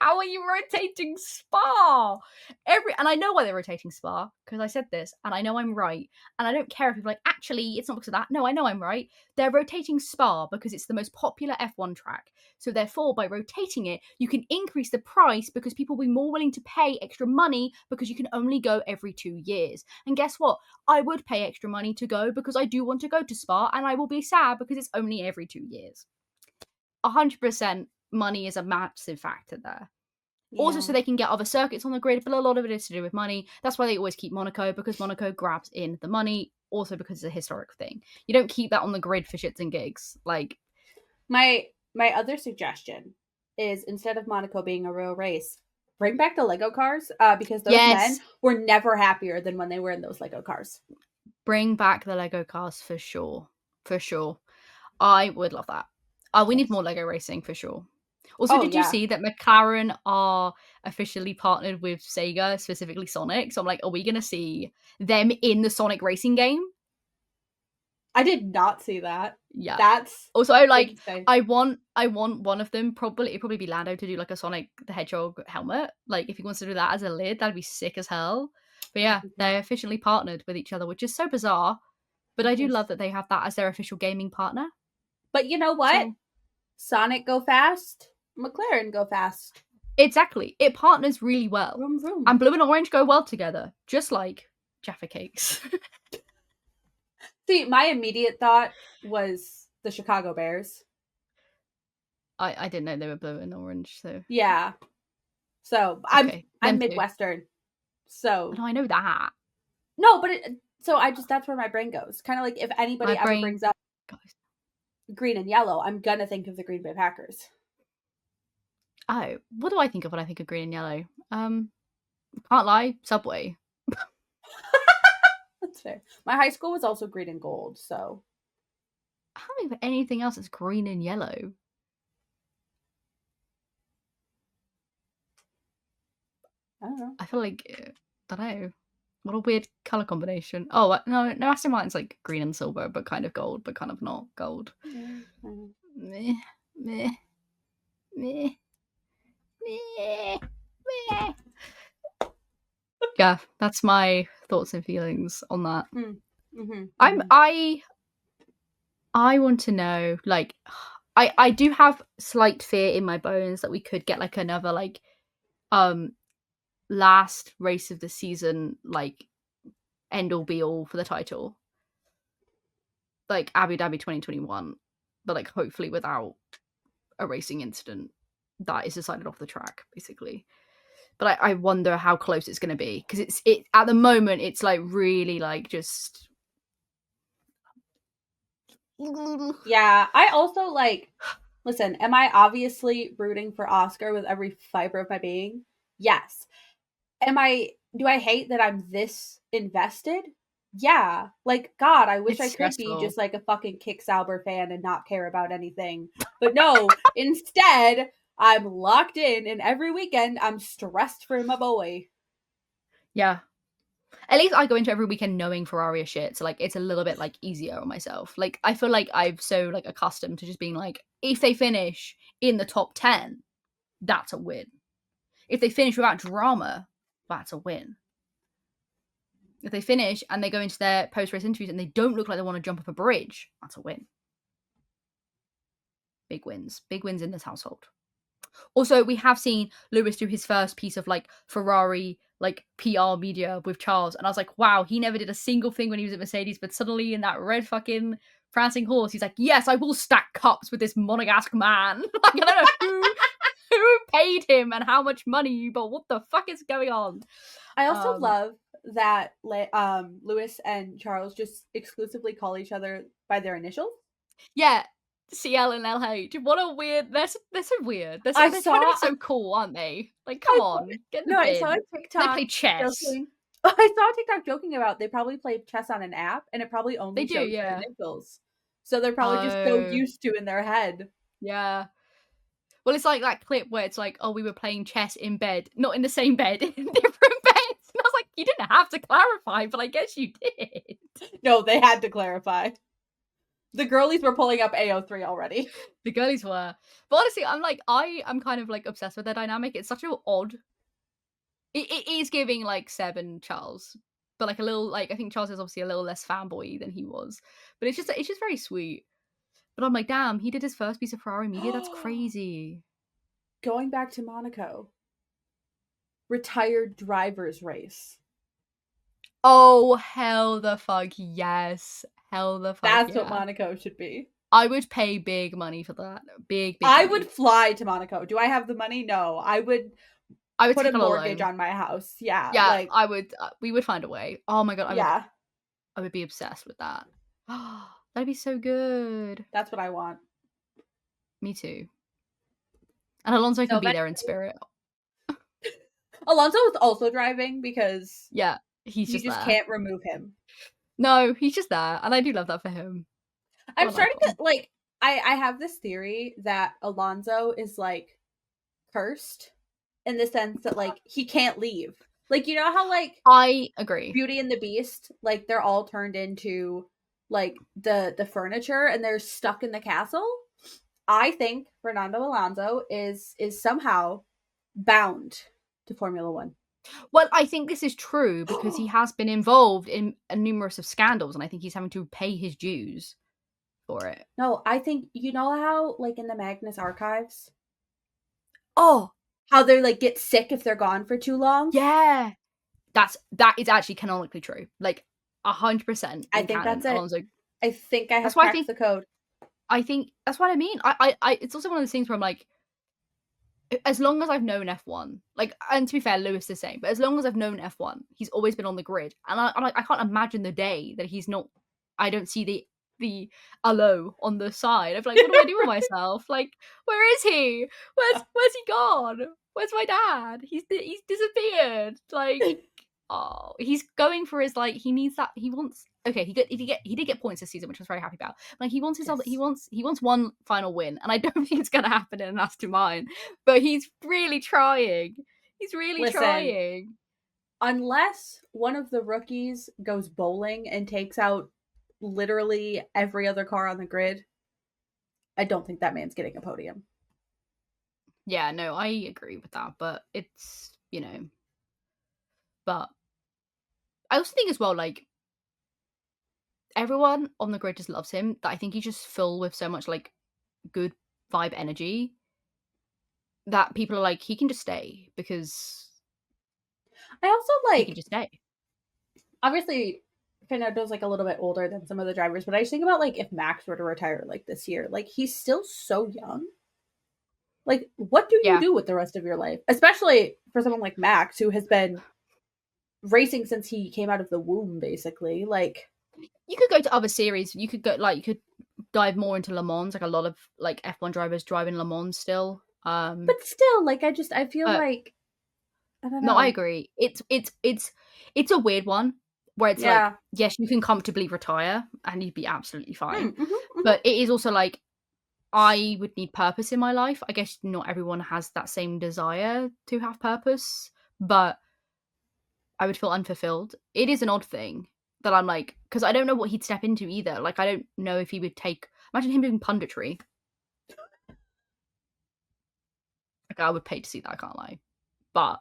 How are you rotating Spa? And I know why they're rotating Spa, because I said this, and I know I'm right. And I don't care if people are like, actually, it's not because of that. No, I know I'm right. They're rotating Spa because it's the most popular F1 track. So therefore, by rotating it, you can increase the price because people will be more willing to pay extra money because you can only go every 2 years. And guess what? I would pay extra money to go because I do want to go to Spa, and I will be sad because it's only every 2 years. 100% money is a massive factor there. Yeah. Also, so they can get other circuits on the grid, but a lot of it is to do with money. That's why they always keep Monaco, because Monaco grabs in the money. Also, because it's a historic thing. You don't keep that on the grid for shits and gigs. Like, my other suggestion is, instead of Monaco being a real race, bring back the Lego cars, because those men were never happier than when they were in those Lego cars. Bring back the Lego cars for sure. For sure. I would love that. We need more Lego racing for sure. Also, did you see that McLaren are officially partnered with Sega, specifically Sonic? So I'm like, are we going to see them in the Sonic racing game? I did not see that. Yeah. That's also like insane. I want one of them, it'd probably be Lando, to do like a Sonic the Hedgehog helmet. Like if he wants to do that as a lid, that'd be sick as hell. But yeah, they're officially partnered with each other, which is so bizarre. But I do love that they have that as their official gaming partner. But you know what? So, Sonic go fast, McLaren go fast. Exactly. It partners really well. Vroom, vroom. And blue and orange go well together, just like Jaffa Cakes. See, my immediate thought was the Chicago Bears. I didn't know they were blue and orange, so yeah. So I'm Midwestern, so no, I know that. No, but that's where my brain goes. Kind of like if anybody ever brings up green and yellow, I'm gonna think of the Green Bay Packers. Oh, what do I think of when I think of green and yellow? Can't lie, Subway. That's fair. My high school was also green and gold, so I don't think of anything else that's green and yellow. I don't know. I feel like I don't know. What a weird color combination. Oh no, Aston Martin's like green and silver, but kind of gold, but kind of not gold. Meh. Yeah, that's my thoughts and feelings on that. I want to know, like, I do have slight fear in my bones that we could get like another like last race of the season, like end all be all for the title, like Abu Dhabi 2021, but like hopefully without a racing incident that is decided off the track, basically. But I wonder how close it's going to be, because it at the moment it's like really like just. Yeah, I also like. Listen, am I obviously rooting for Oscar with every fiber of my being? Yes. Do I hate that I'm this invested? Yeah. Like, God, I wish I could be just like a fucking Kick Sauber fan and not care about anything. But no, instead, I'm locked in, and every weekend I'm stressed for my boy. Yeah. At least I go into every weekend knowing Ferrari is shit, so like it's a little bit like easier on myself. Like I feel like I'm so like accustomed to just being like, if they finish in the top 10, that's a win. If they finish without drama, that's a win. If they finish and they go into their post-race interviews and they don't look like they want to jump off a bridge, that's a win. Big wins in this household. Also, we have seen Lewis do his first piece of like Ferrari like PR media with Charles, and I was like, wow, he never did a single thing when he was at Mercedes, but suddenly in that red fucking prancing horse, he's like, yes, I will stack cups with this Monegasque man. Like, I don't know who paid him and how much money, but what the fuck is going on? I also love that Lewis and Charles just exclusively call each other by their initials. Yeah. CL and LH. What a weird. They're so weird. They're trying to be so cool, aren't they? Like, come on, get in the bin. I saw a TikTok. They play chess. I saw a TikTok joking about they probably play chess on an app, and it probably only shows their initials. So they're probably just so used to in their head. Yeah. Well, it's like that clip where it's like, oh, we were playing chess in bed, not in the same bed, in different beds. And I was like, you didn't have to clarify, but I guess you did. No, they had to clarify. The girlies were pulling up AO3 already. The girlies were. But honestly, I'm kind of like obsessed with their dynamic. It's such an odd. It is giving like Seb and Charles, but like a little like I think Charles is obviously a little less fanboy than he was. But it's just very sweet. But I'm like, damn, he did his first piece of Ferrari media. That's crazy. Going back to Monaco. Retired drivers race. Oh, hell the fuck yes. Hell the fuck That's yeah. what Monaco should be. I would pay big money for that. Big I money. would fly to Monaco. Do I have the money? No. I would put a mortgage on my house. Yeah. Yeah, like I would. We would find a way. Oh my god. I would be obsessed with that. That'd be so good. That's what I want. Me too. And Alonso can be there in spirit. Alonso is also driving because you just can't remove him. No, he's just there, and I do love that for him. I'm starting to like. I have this theory that Alonso is like cursed in the sense that like he can't leave. Like, you know how like I agree. Beauty and the Beast, like they're all turned into like the furniture and they're stuck in the castle. I think Fernando Alonso is somehow bound to Formula One. Well, I think this is true because he has been involved in a numerous of scandals, and I think he's having to pay his dues for it. No, I think you know how like in the Magnus archives. Oh, how they like get sick if they're gone for too long. Yeah, that is actually canonically true. Like 100%. I think that's it. Alonso. I think I have cracked the code. I think that's what I mean. I it's also one of those things where I'm like, as long as I've known F1, like, and to be fair, Lewis the same, but as long as I've known F1, he's always been on the grid, and I can't imagine the day that he's not. I don't see the allo on the side. I'm like, what do I do with myself? Like, where is he? Where's he gone? Where's my dad? He's disappeared. Like, oh, he's going for his like. He needs that. He wants. Okay, he did get points this season, which I was very happy about. Like he wants his other, he wants one final win, and I don't think it's gonna happen in an Aston Martin. But he's really trying. He's really trying. Unless one of the rookies goes bowling and takes out literally every other car on the grid, I don't think that man's getting a podium. Yeah, no, I agree with that, but it's but I also think as well, like, everyone on the grid just loves him. That I think he's just full with so much like good vibe energy that people are like, he can just stay because I also like he can just stay. Obviously, Fernando's like a little bit older than some of the drivers, but I just think about like if Max were to retire like this year, like he's still so young. Like, what do you do with the rest of your life? Especially for someone like Max, who has been racing since he came out of the womb, basically. Like, you could go to other series. You could go you could dive more into Le Mans. Like a lot of like F1 drivers drive in Le Mans still. But still, like I feel like I don't know. No, I agree. It's a weird one where it's like, yes, you can comfortably retire and you'd be absolutely fine. But it is also like, I would need purpose in my life. I guess not everyone has that same desire to have purpose, but I would feel unfulfilled. It is an odd thing that I'm like, because I don't know what he'd step into either. Like, I don't know if he would imagine him doing punditry. Like, I would pay to see that, I can't lie. But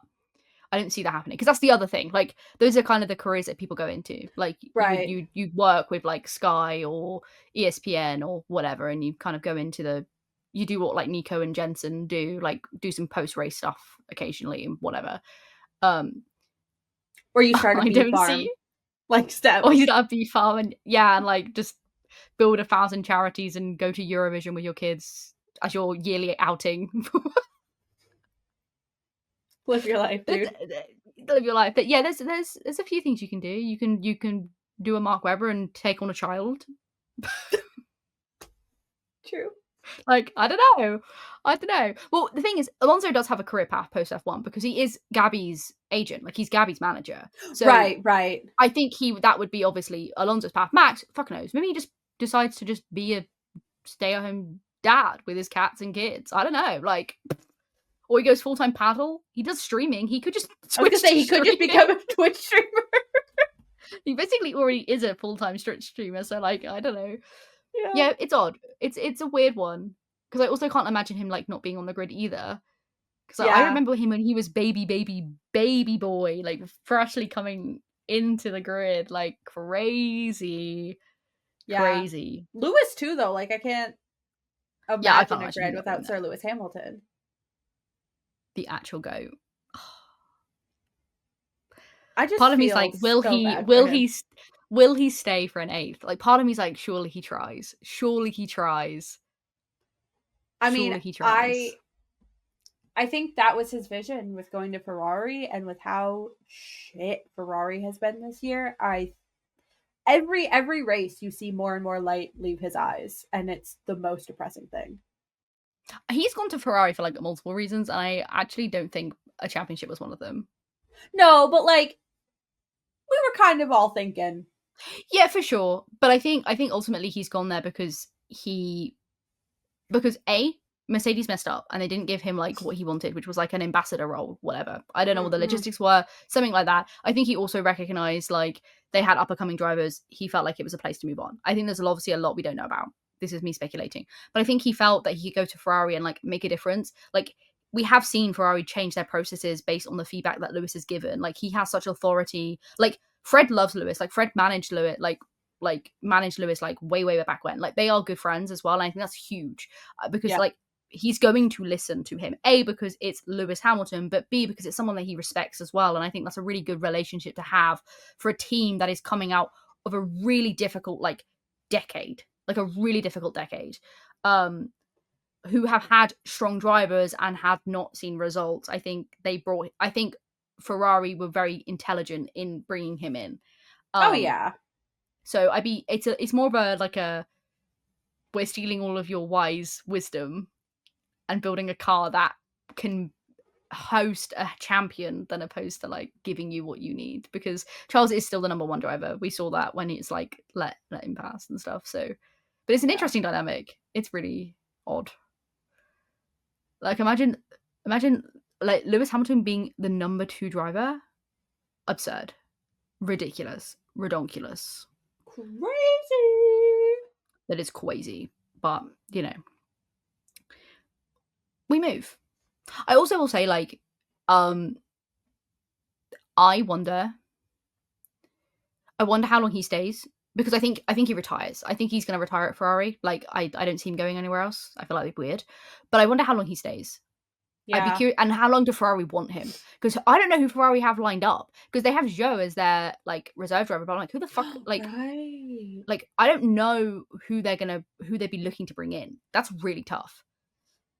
I don't see that happening. Because that's the other thing. Like, those are kind of the careers that people go into. Like, you work with, like, Sky or ESPN or whatever, and you kind of go into you do what, like, Nico and Jensen do, like, do some post-race stuff occasionally and whatever. Or you start a bee farm. Like, steps. Or you start a bee farm and like, just build 1,000 charities and go to Eurovision with your kids as your yearly outing. Live your life, dude. Live your life. But yeah, there's a few things you can do. You can do a Mark Webber and take on a child. True. Like, I don't know. Well, the thing is, Alonso does have a career path post F1 because he is Gabby's agent. Like, he's Gabby's manager. So right. I think that would be obviously Alonso's path. Max, fuck knows. Maybe he just decides to just be a stay-at-home dad with his cats and kids. I don't know. Like, or he goes full-time paddle. He does streaming. He could just he could just become a Twitch streamer. He basically already is a full-time streamer. So, like, I don't know. Yeah, it's odd. It's a weird one because I also can't imagine him like not being on the grid either. Because I Yeah. remember him when he was baby boy, like freshly coming into the grid, like crazy, Yeah. crazy. Lewis too, though. Like, I can't Yeah, I imagine can't a imagine him grid not being without Sir there. Lewis Hamilton. The actual goat. I just Part of me's feel like, so bad for him. will he stay for an eighth? Like, part of me's like, surely he tries. Surely he tries. I mean, Surely he tries. I think that was his vision with going to Ferrari, and with how shit Ferrari has been this year. I every race you see more and more light leave his eyes, and it's the most depressing thing. He's gone to Ferrari for like multiple reasons, and I actually don't think a championship was one of them. No, but like we were kind of all thinking. Yeah, for sure. But I think ultimately he's gone there because A, Mercedes messed up and they didn't give him like what he wanted, which was like an ambassador role, whatever. I don't know what the Mm-hmm. logistics were, something like that. I think he also recognized like they had up and coming drivers. He felt like it was a place to move on. I think there's obviously a lot we don't know about. This is me speculating, but I think he felt that he could go to Ferrari and like make a difference. Like we have seen Ferrari change their processes based on the feedback that Lewis has given. Like he has such authority. Like Fred loves Lewis. Like Fred managed Lewis. Like managed Lewis like way back when. Like they are good friends as well. And I think that's huge because Yeah. like he's going to listen to him. A, because it's Lewis Hamilton, but B, because it's someone that he respects as well. And I think that's a really good relationship to have for a team that is coming out of a really difficult like decade, like a really difficult decade, who have had strong drivers and have not seen results. I think Ferrari were very intelligent in bringing him in. Oh Um, yeah. so it's more of a like a we're stealing all of your wise wisdom and building a car that can host a champion than opposed to like giving you what you need, because Charles is still the number one driver. We saw that when it's like let him pass and stuff. So but it's an Yeah. interesting dynamic. It's really odd. Like imagine like Lewis Hamilton being the number two driver. Absurd. Ridiculous. Redonkulous. Crazy. That is crazy. But you know, we move. I also will say like um I wonder how long he stays, because I think he retires. I think he's going to retire at Ferrari. Like I don't see him going anywhere else. I feel like it'd be weird. But I wonder how long he stays. I'd be Yeah. curious, and how long do Ferrari want him? Because I don't know who Ferrari have lined up. Because they have Zhou as their like reserve driver, but I'm like, who the fuck? Right. Like I don't know who they'd be looking to bring in. That's really tough.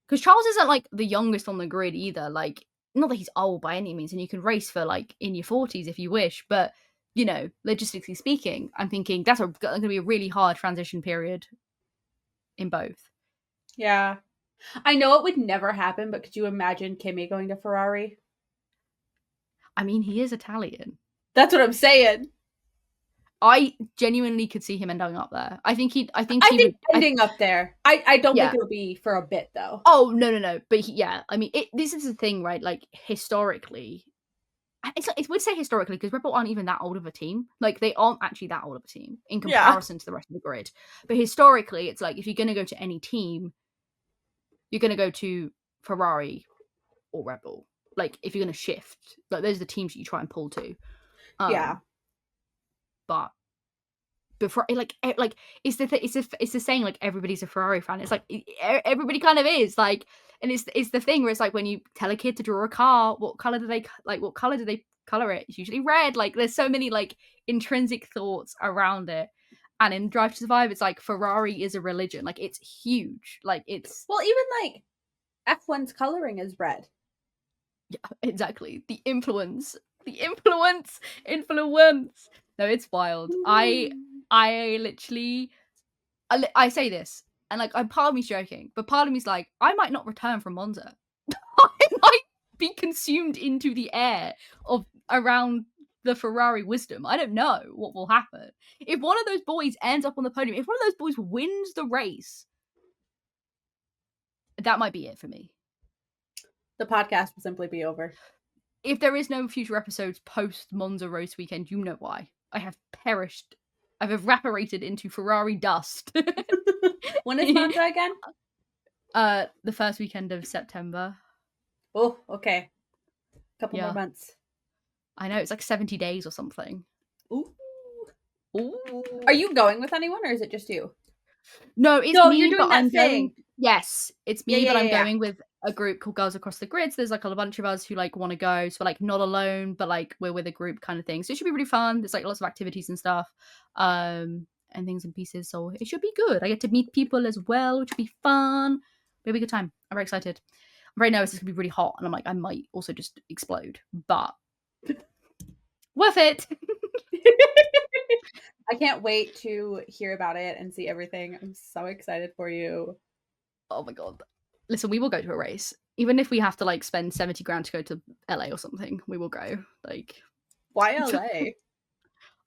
Because Charles isn't like the youngest on the grid either. Like not that he's old by any means, and you can race for like in your 40s if you wish, but you know, logistically speaking, I'm thinking that's going to be a really hard transition period in both. Yeah. I know it would never happen, but could you imagine Kimmy going to Ferrari? I mean, he is Italian. That's what I'm saying. I genuinely could see him ending up there. I think I he think would. ending up there. I don't think Yeah. it'll be for a bit though. Oh no. But yeah, I mean, this is the thing, right? Like historically, it's weird to say historically because Red Bull aren't even that old of a team. Like they aren't actually that old of a team in Yeah. comparison to the rest of the grid. But historically, it's like if you're going to go to any team, you're going to go to Ferrari or Red Bull. Like if you're going to shift, like those are the teams that you try and pull to. Yeah. But before, like it's the saying like everybody's a Ferrari fan. It's like everybody kind of is like, and it's the thing where it's like when you tell a kid to draw a car, what color do they color it? It's usually red. Like there's so many like intrinsic thoughts around it. And in Drive to Survive, it's like Ferrari is a religion. Like it's huge. Like it's Well, even like F1's coloring is red. yeah, exactly influence. No, it's wild. I literally I say this, and like, I'm part of me's joking, but part of me's like, I might not return from Monza. I might be consumed into the air of around the Ferrari wisdom. I don't know what will happen. If one of those boys ends up on the podium, if one of those boys wins the race, that might be it for me. The podcast will simply be over. If there is no future episodes post Monza race weekend, you know why. I have perished I've evaporated into Ferrari dust. When is Monza again? The first weekend of September. Oh, okay. Couple more Yeah. months. I know, it's like 70 days or something. Ooh. Ooh. Are you going with anyone, or is it just you? No, it's No, me, you're doing but that I'm thing. going. Yes, it's me, Yeah, but I'm yeah. going with a group called Girls Across the Grid. So there's like a bunch of us who like want to go. So we're like not alone, but like we're with a group kind of thing. So it should be really fun. There's like lots of activities and stuff, and things and pieces. So it should be good. I get to meet people as well, which would be fun. It'll be a good time. I'm very excited. I'm very nervous. It's gonna be really hot, and I'm like, I might also just explode, but worth it. I can't wait to hear about it and see everything. I'm so excited for you. Oh my god. Listen, we will go to a race. Even if we have to like spend 70 grand to go to LA or something, we will go. Like, why LA?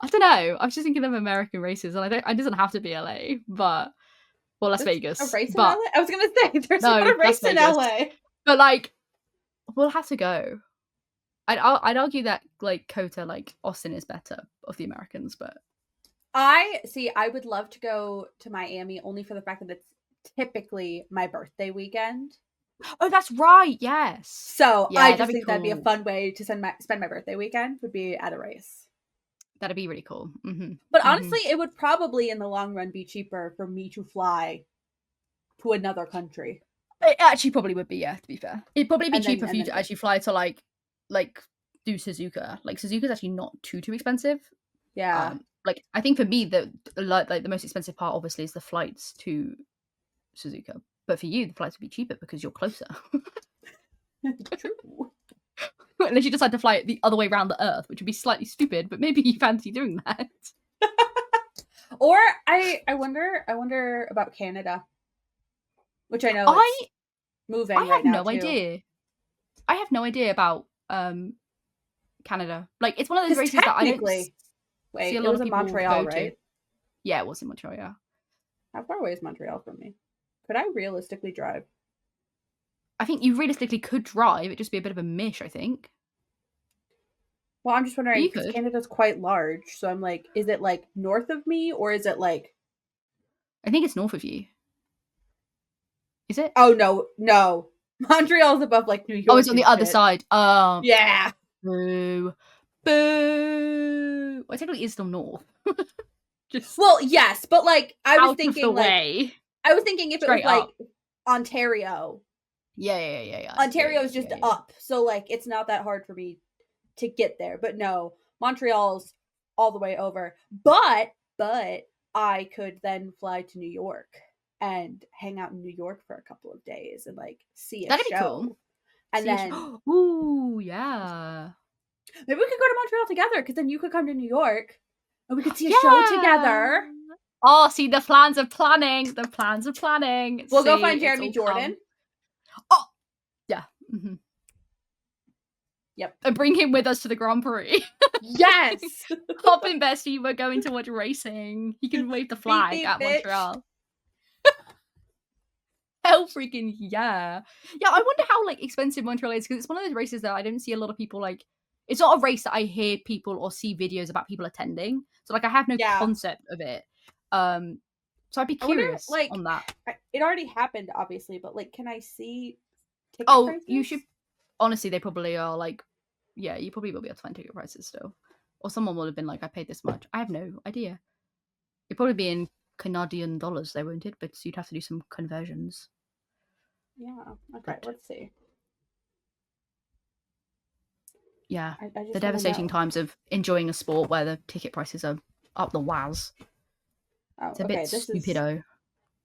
I don't know. I was just thinking of American races, and it doesn't have to be LA, but Las There's Vegas. a race in But LA? I was gonna say there's not no, a Las race in Vegas. LA. But like, we'll have to go. I'd argue that like Kota, like Austin is better of the Americans, but I would love to go to Miami only for the fact that it's typically my birthday weekend. oh, that's right. Yes. So yeah, I that'd just be think that'd be a cool. fun way to spend my birthday weekend would be at a race. That'd be really cool. Mm-hmm. But honestly, it would probably in the long run be cheaper for me to fly to another country. It actually probably would be, yeah, to be fair. It'd probably be cheaper for you to go. actually fly to like do Suzuka. Like Suzuka's actually not too expensive. Yeah. Like I think for me the most expensive part obviously is the flights to Suzuka. But for you the flights would be cheaper because you're closer. True. Unless you decide to fly it the other way around the earth, which would be slightly stupid, but maybe you fancy doing that. Or I wonder about Canada. Which I know it's moving right now. I have no idea. I have no idea about Canada. Like it's one of those races that I don't see a lot of people Montreal, go right? to. Yeah, it was in Montreal, yeah. How far away is Montreal from me? Could I realistically drive? I think you realistically could drive. It'd just be a bit of a mish, I think. Well, I'm just wondering because Canada's quite large, so I'm like, is it like north of me or is it like? I think it's north of you. Is it? Oh no, Montreal's above like New York. Oh, it's on the other side. Yeah. Boo, boo. Well, technically, it's still north. Just well, yes, but like I was thinking, like way. I was thinking if Straight it was like Ontario. Yeah. Ontario is just up, so like it's not that hard for me to get there. But no, Montreal's all the way over. But I could then fly to New York and hang out in New York for a couple of days and like see a show. Be cool. And then ooh, yeah. Maybe we could go to Montreal together because then you could come to New York and we could see a show together. Oh, see, the plans are planning. We'll go find Jeremy Jordan. Oh, yeah. Mm-hmm. Yep. And bring him with us to the Grand Prix. Yes. Hop in, bestie. We're going to watch racing. He can wave the flag beep, at bitch. Montreal. Hell freaking yeah. Yeah, I wonder how like expensive Montreal is because it's one of those races that I don't see a lot of people like. It's not a race that I hear people or see videos about people attending. So like I have no concept of it. So I'd be curious on that. It already happened, obviously, but like, can I see ticket prices? You should. Honestly, they probably are like, yeah, you probably will be able to find ticket prices still. Or someone would have been like, I paid this much. I have no idea. It'd probably be in Canadian dollars, they won't it? But you'd have to do some conversions. Yeah. Okay, let's see. Yeah. The devastating times of enjoying a sport where the ticket prices are up the waz. Oh, it's a bit stupido.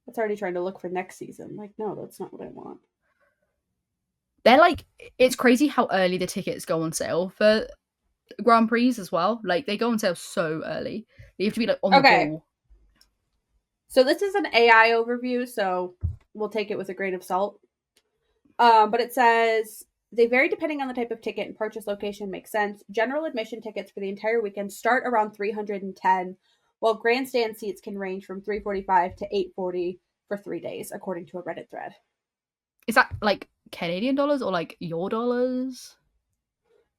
It's already trying to look for next season. Like, no, that's not what I want. They're like, it's crazy how early the tickets go on sale for Grand Prix as well. Like, they go on sale so early. You have to be like on the ball. So this is an AI overview, so we'll take it with a grain of salt. But it says they vary depending on the type of ticket and purchase location. Makes sense. General admission tickets for the entire weekend start around $310, while grandstand seats can range from $345 to $840 for 3 days, according to a Reddit thread. Is that like Canadian dollars or like your dollars?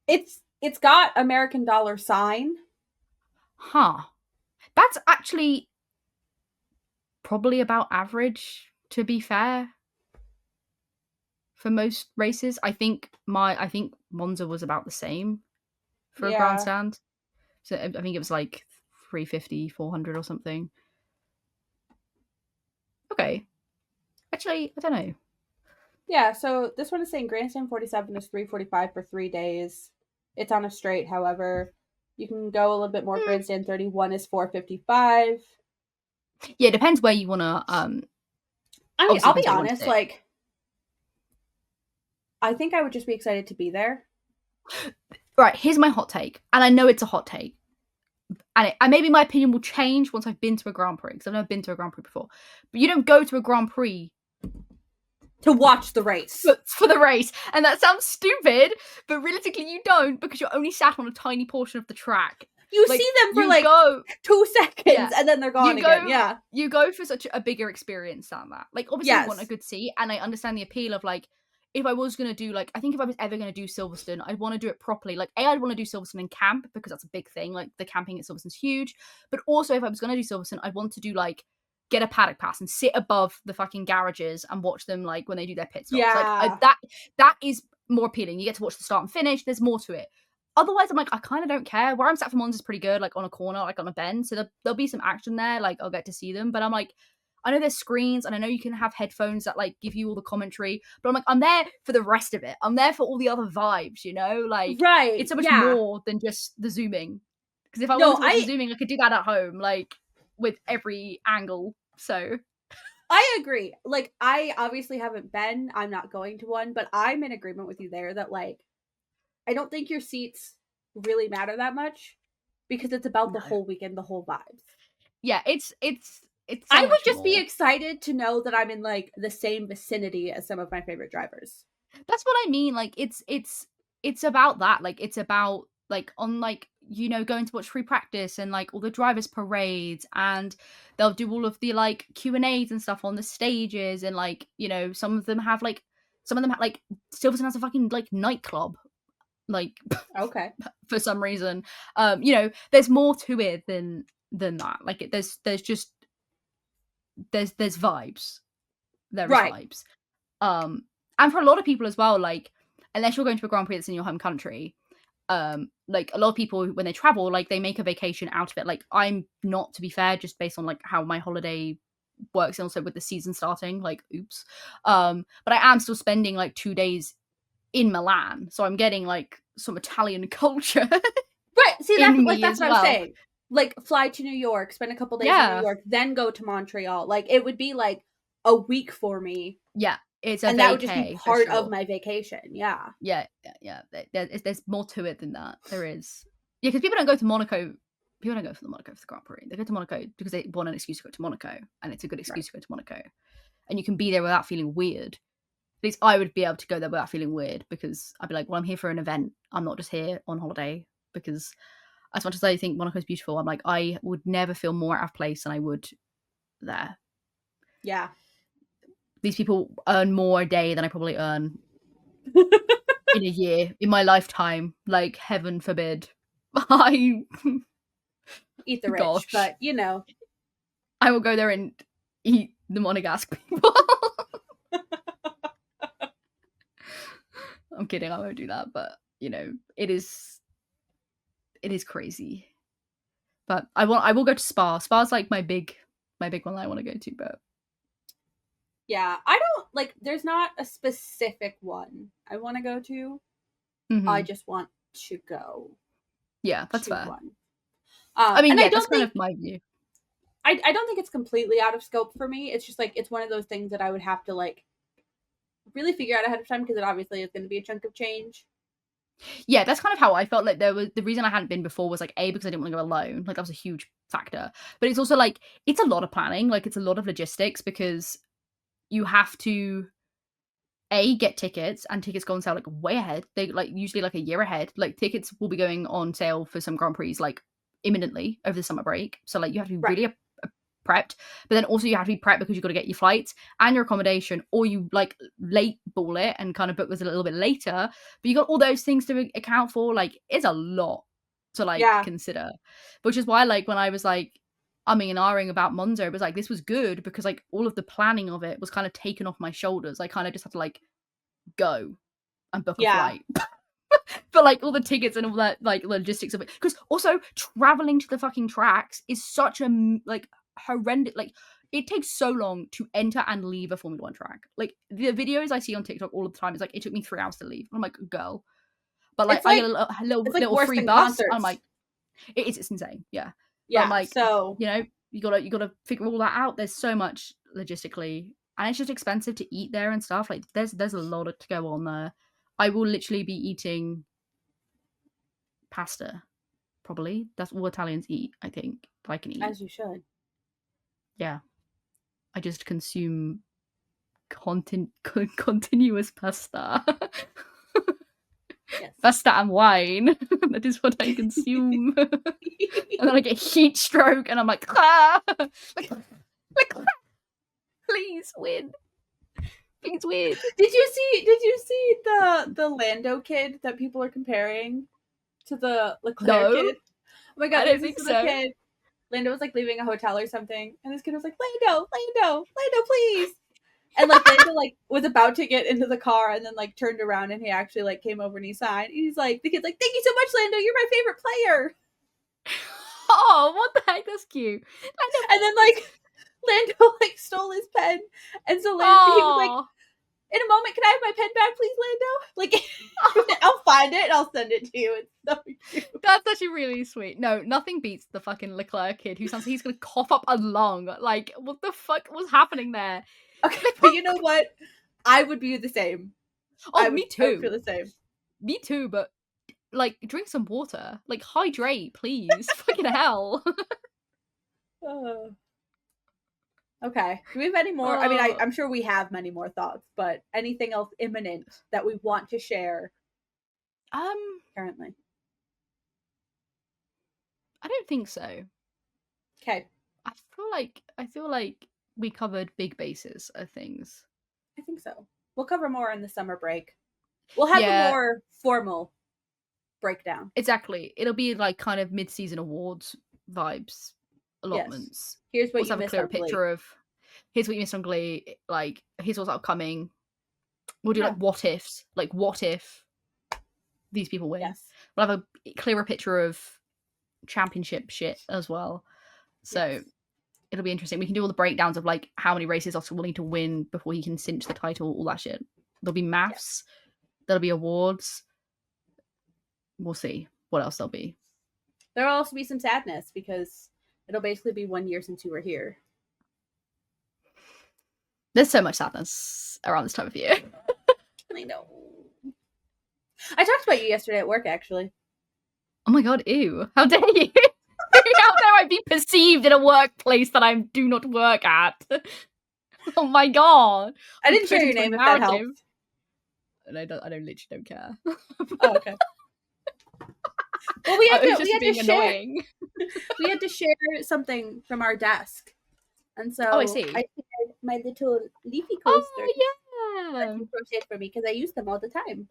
It's got American dollar sign. Huh. That's actually probably about average, to be fair, for most races. I think Monza was about the same for a Yeah. grandstand. So I think it was like 350, 400 or something. Okay. Actually, I don't know. Yeah, so this one is saying grandstand 47 is 345 for 3 days. It's on a straight, however. You can go a little bit more. Grandstand 31 is 455. Yeah, it depends where you want to I mean, obviously I'll depends be where you want to honest, sit. like, I think I would just be excited to be there. Right, here's my hot take, and I know it's a hot take, and maybe my opinion will change once I've been to a Grand Prix, because I've never been to a Grand Prix before. But you don't go to a Grand Prix to watch the race. For the race, and that sounds stupid, but realistically you don't, because you're only sat on a tiny portion of the track. You like, see them for like go, 2 seconds, and then they're gone again. Yeah, you go for such a bigger experience than that. Like, obviously you want a good seat, and I understand the appeal of, like, if I was going to do, like, I think if I was ever going to do Silverstone, I'd want to do it properly. Like, I'd want to do Silverstone in camp, because that's a big thing. Like, the camping at Silverstone's huge. But also, if I was going to do Silverstone, I'd want to do, like, get a paddock pass and sit above the fucking garages and watch them, like, when they do their pit stops. Yeah. Like, that is more appealing. You get to watch the start and finish. There's more to it. Otherwise, I'm like, I kind of don't care. Where I'm sat for Monza is pretty good, like on a corner, like on a bend. So there'll be some action there. Like, I'll get to see them. But I'm like, I know there's screens, and I know you can have headphones that like give you all the commentary. But I'm like, I'm there for the rest of it. I'm there for all the other vibes, you know? Like, right. It's so much more than just the zooming. Because if I wanted to watch the zooming, I could do that at home, like with every angle. So I agree. Like, I obviously haven't been. I'm not going to one, but I'm in agreement with you there that, like, I don't think your seats really matter that much, because it's about the whole weekend, the whole vibes. Yeah, it's so I would just more. be excited to know that I'm in like the same vicinity as some of my favorite drivers. That's what I mean. Like, it's about that. Like, it's about, like, on, like, you know, going to watch free practice and like all the drivers parades, and they'll do all of the like Q&As and stuff on the stages, and like, you know, some of them have like Silverstone has a fucking like nightclub, like, okay, for some reason. You know, there's more to it than that. Like, there's just there's vibes. There is vibes. And for a lot of people as well, like, unless you're going to a Grand Prix that's in your home country, like, a lot of people, when they travel, like, they make a vacation out of it. Like, I'm not, to be fair, just based on like how my holiday works, and also with the season starting, like, oops. But I am still spending like 2 days in Milan, so I'm getting like some Italian culture. Right. See, that's like that's what I was saying. Like, fly to New York, spend a couple days in New York, then go to Montreal. Like, it would be like a week for me. Yeah, it's a and that would just be part of my vacation. Yeah. Yeah. There's more to it than that. There is. Yeah, because people don't go to Monaco. People don't go for the Monaco for the Grand Prix. They go to Monaco because they want an excuse to go to Monaco, and it's a good excuse to go to Monaco. And you can be there without feeling weird. At least I would be able to go there without feeling weird, because I'd be like, well, I'm here for an event. I'm not just here on holiday. Because as much as I think Monaco's beautiful, I'm like, I would never feel more out of place than I would there. Yeah. These people earn more a day than I probably earn in a year, in my lifetime. Like, heaven forbid. I eat the rich, but you know, I will go there and eat the Monegasque people. I'm kidding, I won't do that, but you know, it is crazy. But I will go to Spa. Spa's like my big one that I want to go to. But yeah, I don't like, there's not a specific one I want to go to. Mm-hmm. I just want to go. Yeah, that's fair. One. I mean, yeah, that's kind of my view. I don't think it's completely out of scope for me. It's just like, it's one of those things that I would have to like really figure out ahead of time, because it obviously is going to be a chunk of change. Yeah, that's kind of how I felt. Like, there was the reason I hadn't been before was like, A, because I didn't want to go alone. Like, that was a huge factor. But it's also like, it's a lot of planning. Like, it's a lot of logistics, because you have to get tickets, and tickets go on sale like way ahead. They like usually like a year ahead. Like, tickets will be going on sale for some Grand Prix like imminently over the summer break. So like, you have to be really prepped, but then also you have to be prepped because you've got to get your flights and your accommodation, or you like late ball it and kind of book this a little bit later, but you got all those things to account for. Like, it's a lot to like consider, which is why, like, when I was like, umming and ahhing about Monzo. It was like, this was good because like all of the planning of it was kind of taken off my shoulders. I kind of just had to like go and book a flight. But like all the tickets and all that like logistics of it, because also traveling to the fucking tracks is such a like horrendous, like it takes so long to enter and leave a Formula One track. Like the videos I see on TikTok all of the time is like, it took me 3 hours to leave. I'm like, girl. But like, It's I like, get a it's like little worse free than bus. concerts. I'm like, it's insane. Yeah. But Yeah. I'm like, so you know, you gotta figure all that out. There's so much logistically, and it's just expensive to eat there and stuff. Like there's a lot to go on there. I will literally be eating pasta, probably. That's all Italians eat, I think. I can eat. As you should. Yeah. I just consume continuous pasta. Yes. Pasta and wine. That is what I consume. And then I get heat stroke and I'm like, ah! Please win. Please win. Did you see the Lando kid that people are comparing to the Leclerc kid? Oh my god, there's this little kid. Lando was like leaving a hotel or something, and this kid was like, Lando, please. And like Lando like was about to get into the car and then like turned around and he actually like came over and he signed. He's like, the kid's like, thank you so much, Lando, you're my favorite player. Oh, what the heck? That's cute. And then like Lando like stole his pen, and so Lando, he was like, in a moment, can I have my pen back, please, Lando? Like, I'll find it and I'll send it to you. It's so cute. That's actually really sweet. No, nothing beats the fucking Leclerc kid who sounds like he's gonna cough up a lung. Like, what the fuck was happening there? Okay, but you know what? I would be the same. Oh, me too. I would feel the same. Me too, but like, drink some water. Like, hydrate, please. Fucking hell. Okay. Do we have any more? I mean, I'm sure we have many more thoughts, but anything else imminent that we want to share? Currently, I don't think so. Okay. I feel like we covered big bases of things. I think so. We'll cover more in the summer break. We'll have a more formal breakdown. Exactly. It'll be like kind of mid-season awards vibes, allotments. Yes. Here's what you missed on Glee. Here's what you missed on Glee. Like, here's what's upcoming. We'll do like what ifs. Like, what if these people win? Yes. We'll have a clearer picture of championship shit as well. So it'll be interesting. We can do all the breakdowns of like how many races Oscar will need to win before he can cinch the title, all that shit. There'll be maths. There'll be awards. We'll see what else there'll be. There'll also be some sadness because it'll basically be 1 year since you were here. There's so much sadness around this time of year. I know. I talked about you yesterday at work, actually. Oh my god, ew. How dare you? How dare I be perceived in a workplace that I do not work at? Oh my god. I didn't share your name if that helps. And I literally don't care. Oh, okay. Well, we had to share something from our desk. And so I see. I shared my little leafy coasters. Oh, yeah. That you crocheted for me because I use them all the time.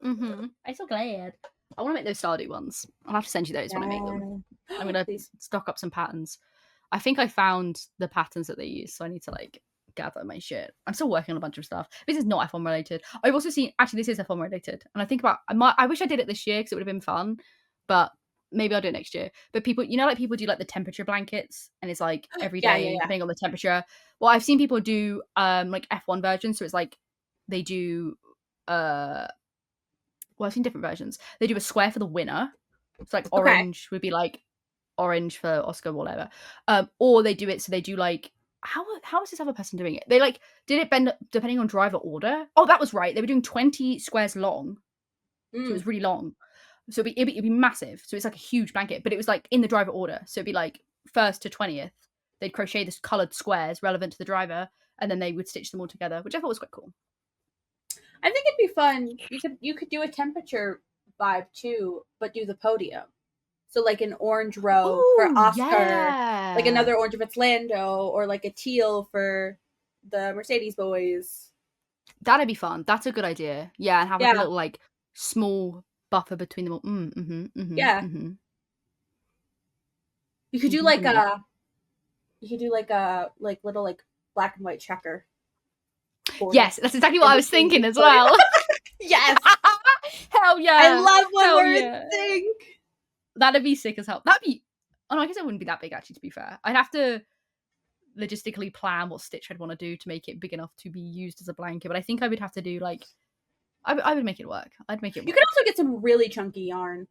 Mm-hmm. I'm so glad. I want to make those Stardew ones. I'll have to send you those when I make them. I'm going to stock up some patterns. I think I found the patterns that they use, so I need to like gather my shit. I'm still working on a bunch of stuff. This is not F1 related. I've also seen, actually this is F1 related, and I think about, I wish I did it this year because it would have been fun, but maybe I'll do it next year. But people, you know, like people do like the temperature blankets, and it's like every day depending on the temperature. Well, I've seen people do like F1 versions, so it's like they do well, I've seen different versions. They do a square for the winner. It's like orange would be like orange for Oscar, whatever. Or they do it so they do like, how is this other person doing it? They like did it bend depending on driver order. Oh, that was right. They were doing 20 squares long, so it was really long. So it'd be massive. So it's like a huge blanket, but it was like in the driver order. So it'd be like 1st to 20th. They'd crochet this coloured squares relevant to the driver, and then they would stitch them all together, which I thought was quite cool. I think it'd be fun. You could do a temperature vibe too, but do the podium. So like an orange row for Oscar, like another orange if it's Lando, or like a teal for the Mercedes boys. That'd be fun. That's a good idea. Yeah, and have like a little like small buffer between them all. You could do like a You could do like a little like black and white checker border. Yes, that's exactly what I was thinking as well. Yes. Hell yeah. I love when hell we're yeah. in sync. That'd be sick as hell. That'd be. Oh no, I guess it wouldn't be that big actually. To be fair, I'd have to logistically plan what stitch I'd want to do to make it big enough to be used as a blanket. But I think I would have to do like. I would make it work. I'd make it work. You could also get some really chunky yarn.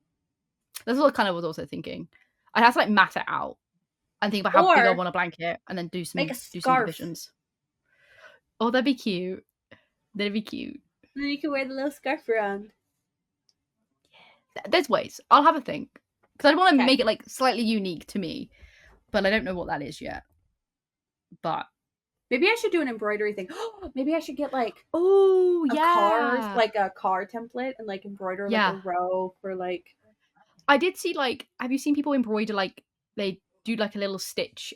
That's what I kind of was also thinking. I'd have to like math it out and think about how big I want a blanket and then do some divisions. Oh, that'd be cute. That'd be cute. And then you can wear the little scarf around. There's ways. I'll have a think. Because I'd want to make it like slightly unique to me. But I don't know what that is yet. But maybe I should do an embroidery thing. Maybe I should get like card, like a card template and like embroider like a row for like. I did see like, have you seen people embroider like they do like a little stitch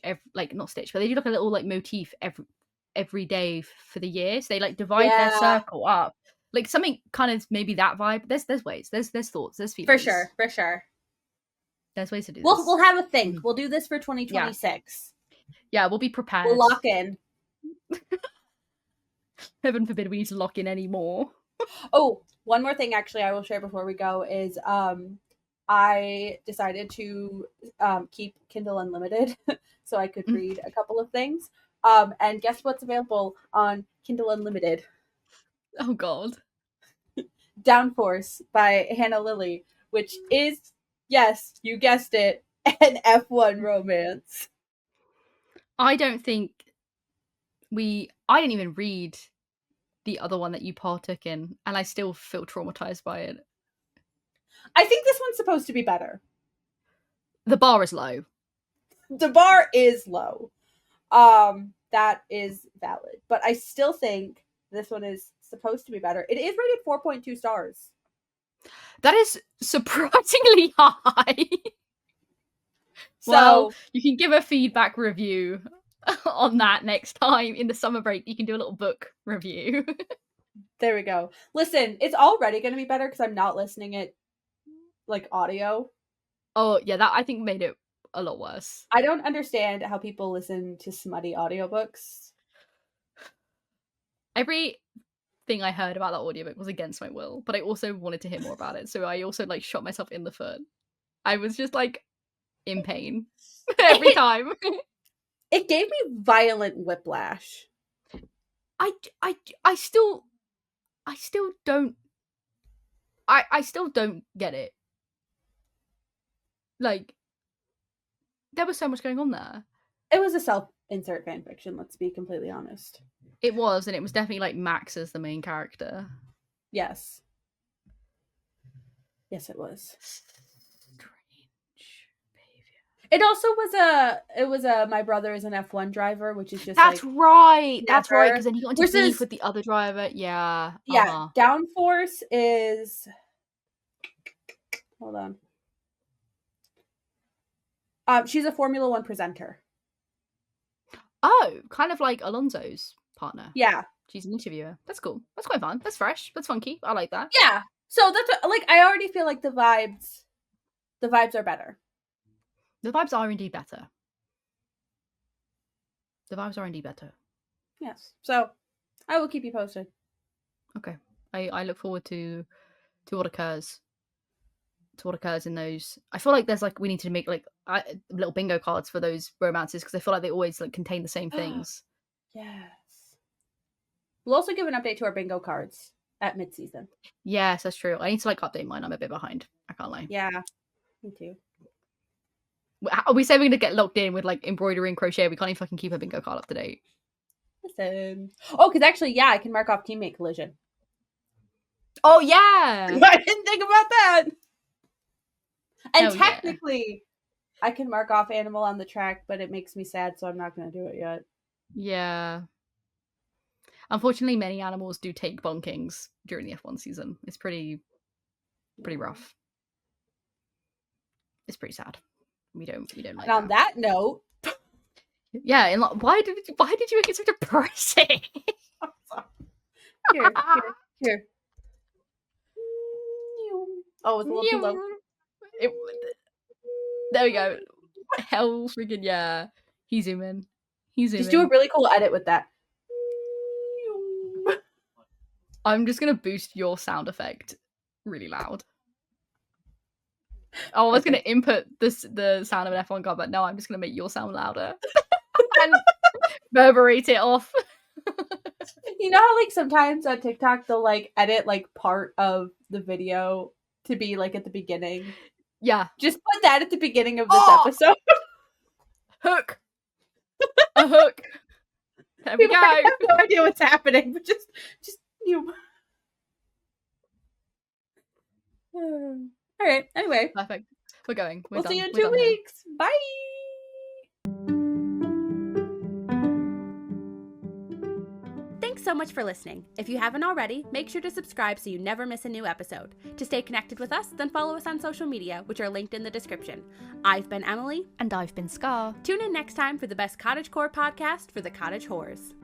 not stitch, but they do like a little like motif every day for the year. So they like divide their circle up. Like something kind of maybe that vibe. There's ways. There's thoughts. There's feelings. For sure. There's ways to do this. We'll have a think. We'll do this for 2026. Yeah, we'll be prepared. We'll lock in. Heaven forbid we need to lock in anymore. Oh, one more thing actually I will share before we go is I decided to keep Kindle Unlimited so I could read a couple of things. And guess what's available on Kindle Unlimited? Oh God. Downforce by Hannah Lily, which is, yes, you guessed it, an F1 romance. I don't think I didn't even read the other one that you partook in, and I still feel traumatized by it. I think this one's supposed to be better. The bar is low. The bar is low. That is valid. But I still think this one is supposed to be better. It is rated 4.2 stars. That is surprisingly high. So well, you can give a feedback review on that next time in the summer break. You can do a little book review. There we go. Listen, it's already going to be better because I'm not listening it like audio. Oh yeah, that I think made it a lot worse. I don't understand how people listen to smutty audiobooks. Everything I heard about that audiobook was against my will, but I also wanted to hear more about it, so I also like shot myself in the foot. I was just like in pain every time. It gave me violent whiplash. I still don't get it. Like, there was so much going on there. It was a self-insert fanfiction, let's be completely honest. It was, and it was definitely like Max as the main character. Yes. Yes, it was. Strange behavior. It also was a my brother is an F1 driver, which is just that's like, right. That's right, because then you got into beef with the other driver. Yeah. Yeah. Downforce is. Hold on. She's a Formula One presenter. Oh, kind of like Alonso's partner. Yeah. She's an interviewer. That's cool. That's quite fun. That's fresh. That's funky. I like that. Yeah. So that's like, I already feel like the vibes are better. The vibes are indeed better. The vibes are indeed better. Yes. So I will keep you posted. Okay. I look forward to what occurs. To what occurs in those. I feel like there's like we need to make like little bingo cards for those romances because I feel like they always like contain the same things. Yes. We'll also give an update to our bingo cards at mid-season. Yes, that's true. I need to like update mine. I'm a bit behind. I can't lie. Yeah, me too. We say we're gonna get locked in with like embroidery and crochet. We can't even fucking keep a bingo card up to date. Listen. Oh, because actually, yeah, I can mark off teammate collision. Oh yeah. I didn't think about that. And Hell technically, I can mark off animal on the track, but it makes me sad, so I'm not going to do it yet. Yeah. Unfortunately, many animals do take bonkings during the F1 season. It's pretty rough. It's pretty sad. We don't like. And on that note, yeah. And why did you make it so depressing? I'm sorry. Here. Oh, it's a little too low. There we go. Hell freaking yeah. He zoom in. Just do a really cool edit with that. I'm just gonna boost your sound effect really loud. Oh, I was gonna input the sound of an F1 car, but no, I'm just gonna make your sound louder and reverberate it off. You know how like sometimes on TikTok they'll like edit like part of the video to be like at the beginning? Yeah. Just put that at the beginning of this episode. Hook. A hook. There we go. I have no idea what's happening, but just you. All right. Anyway. Perfect. We're going. We'll see you in 2 weeks. Bye. Thanks so much for listening. If you haven't already, make sure to subscribe so you never miss a new episode. To stay connected with us, then follow us on social media, which are linked in the description. I've been Emily. And I've been Scar. Tune in next time for the best cottagecore podcast for the cottage whores.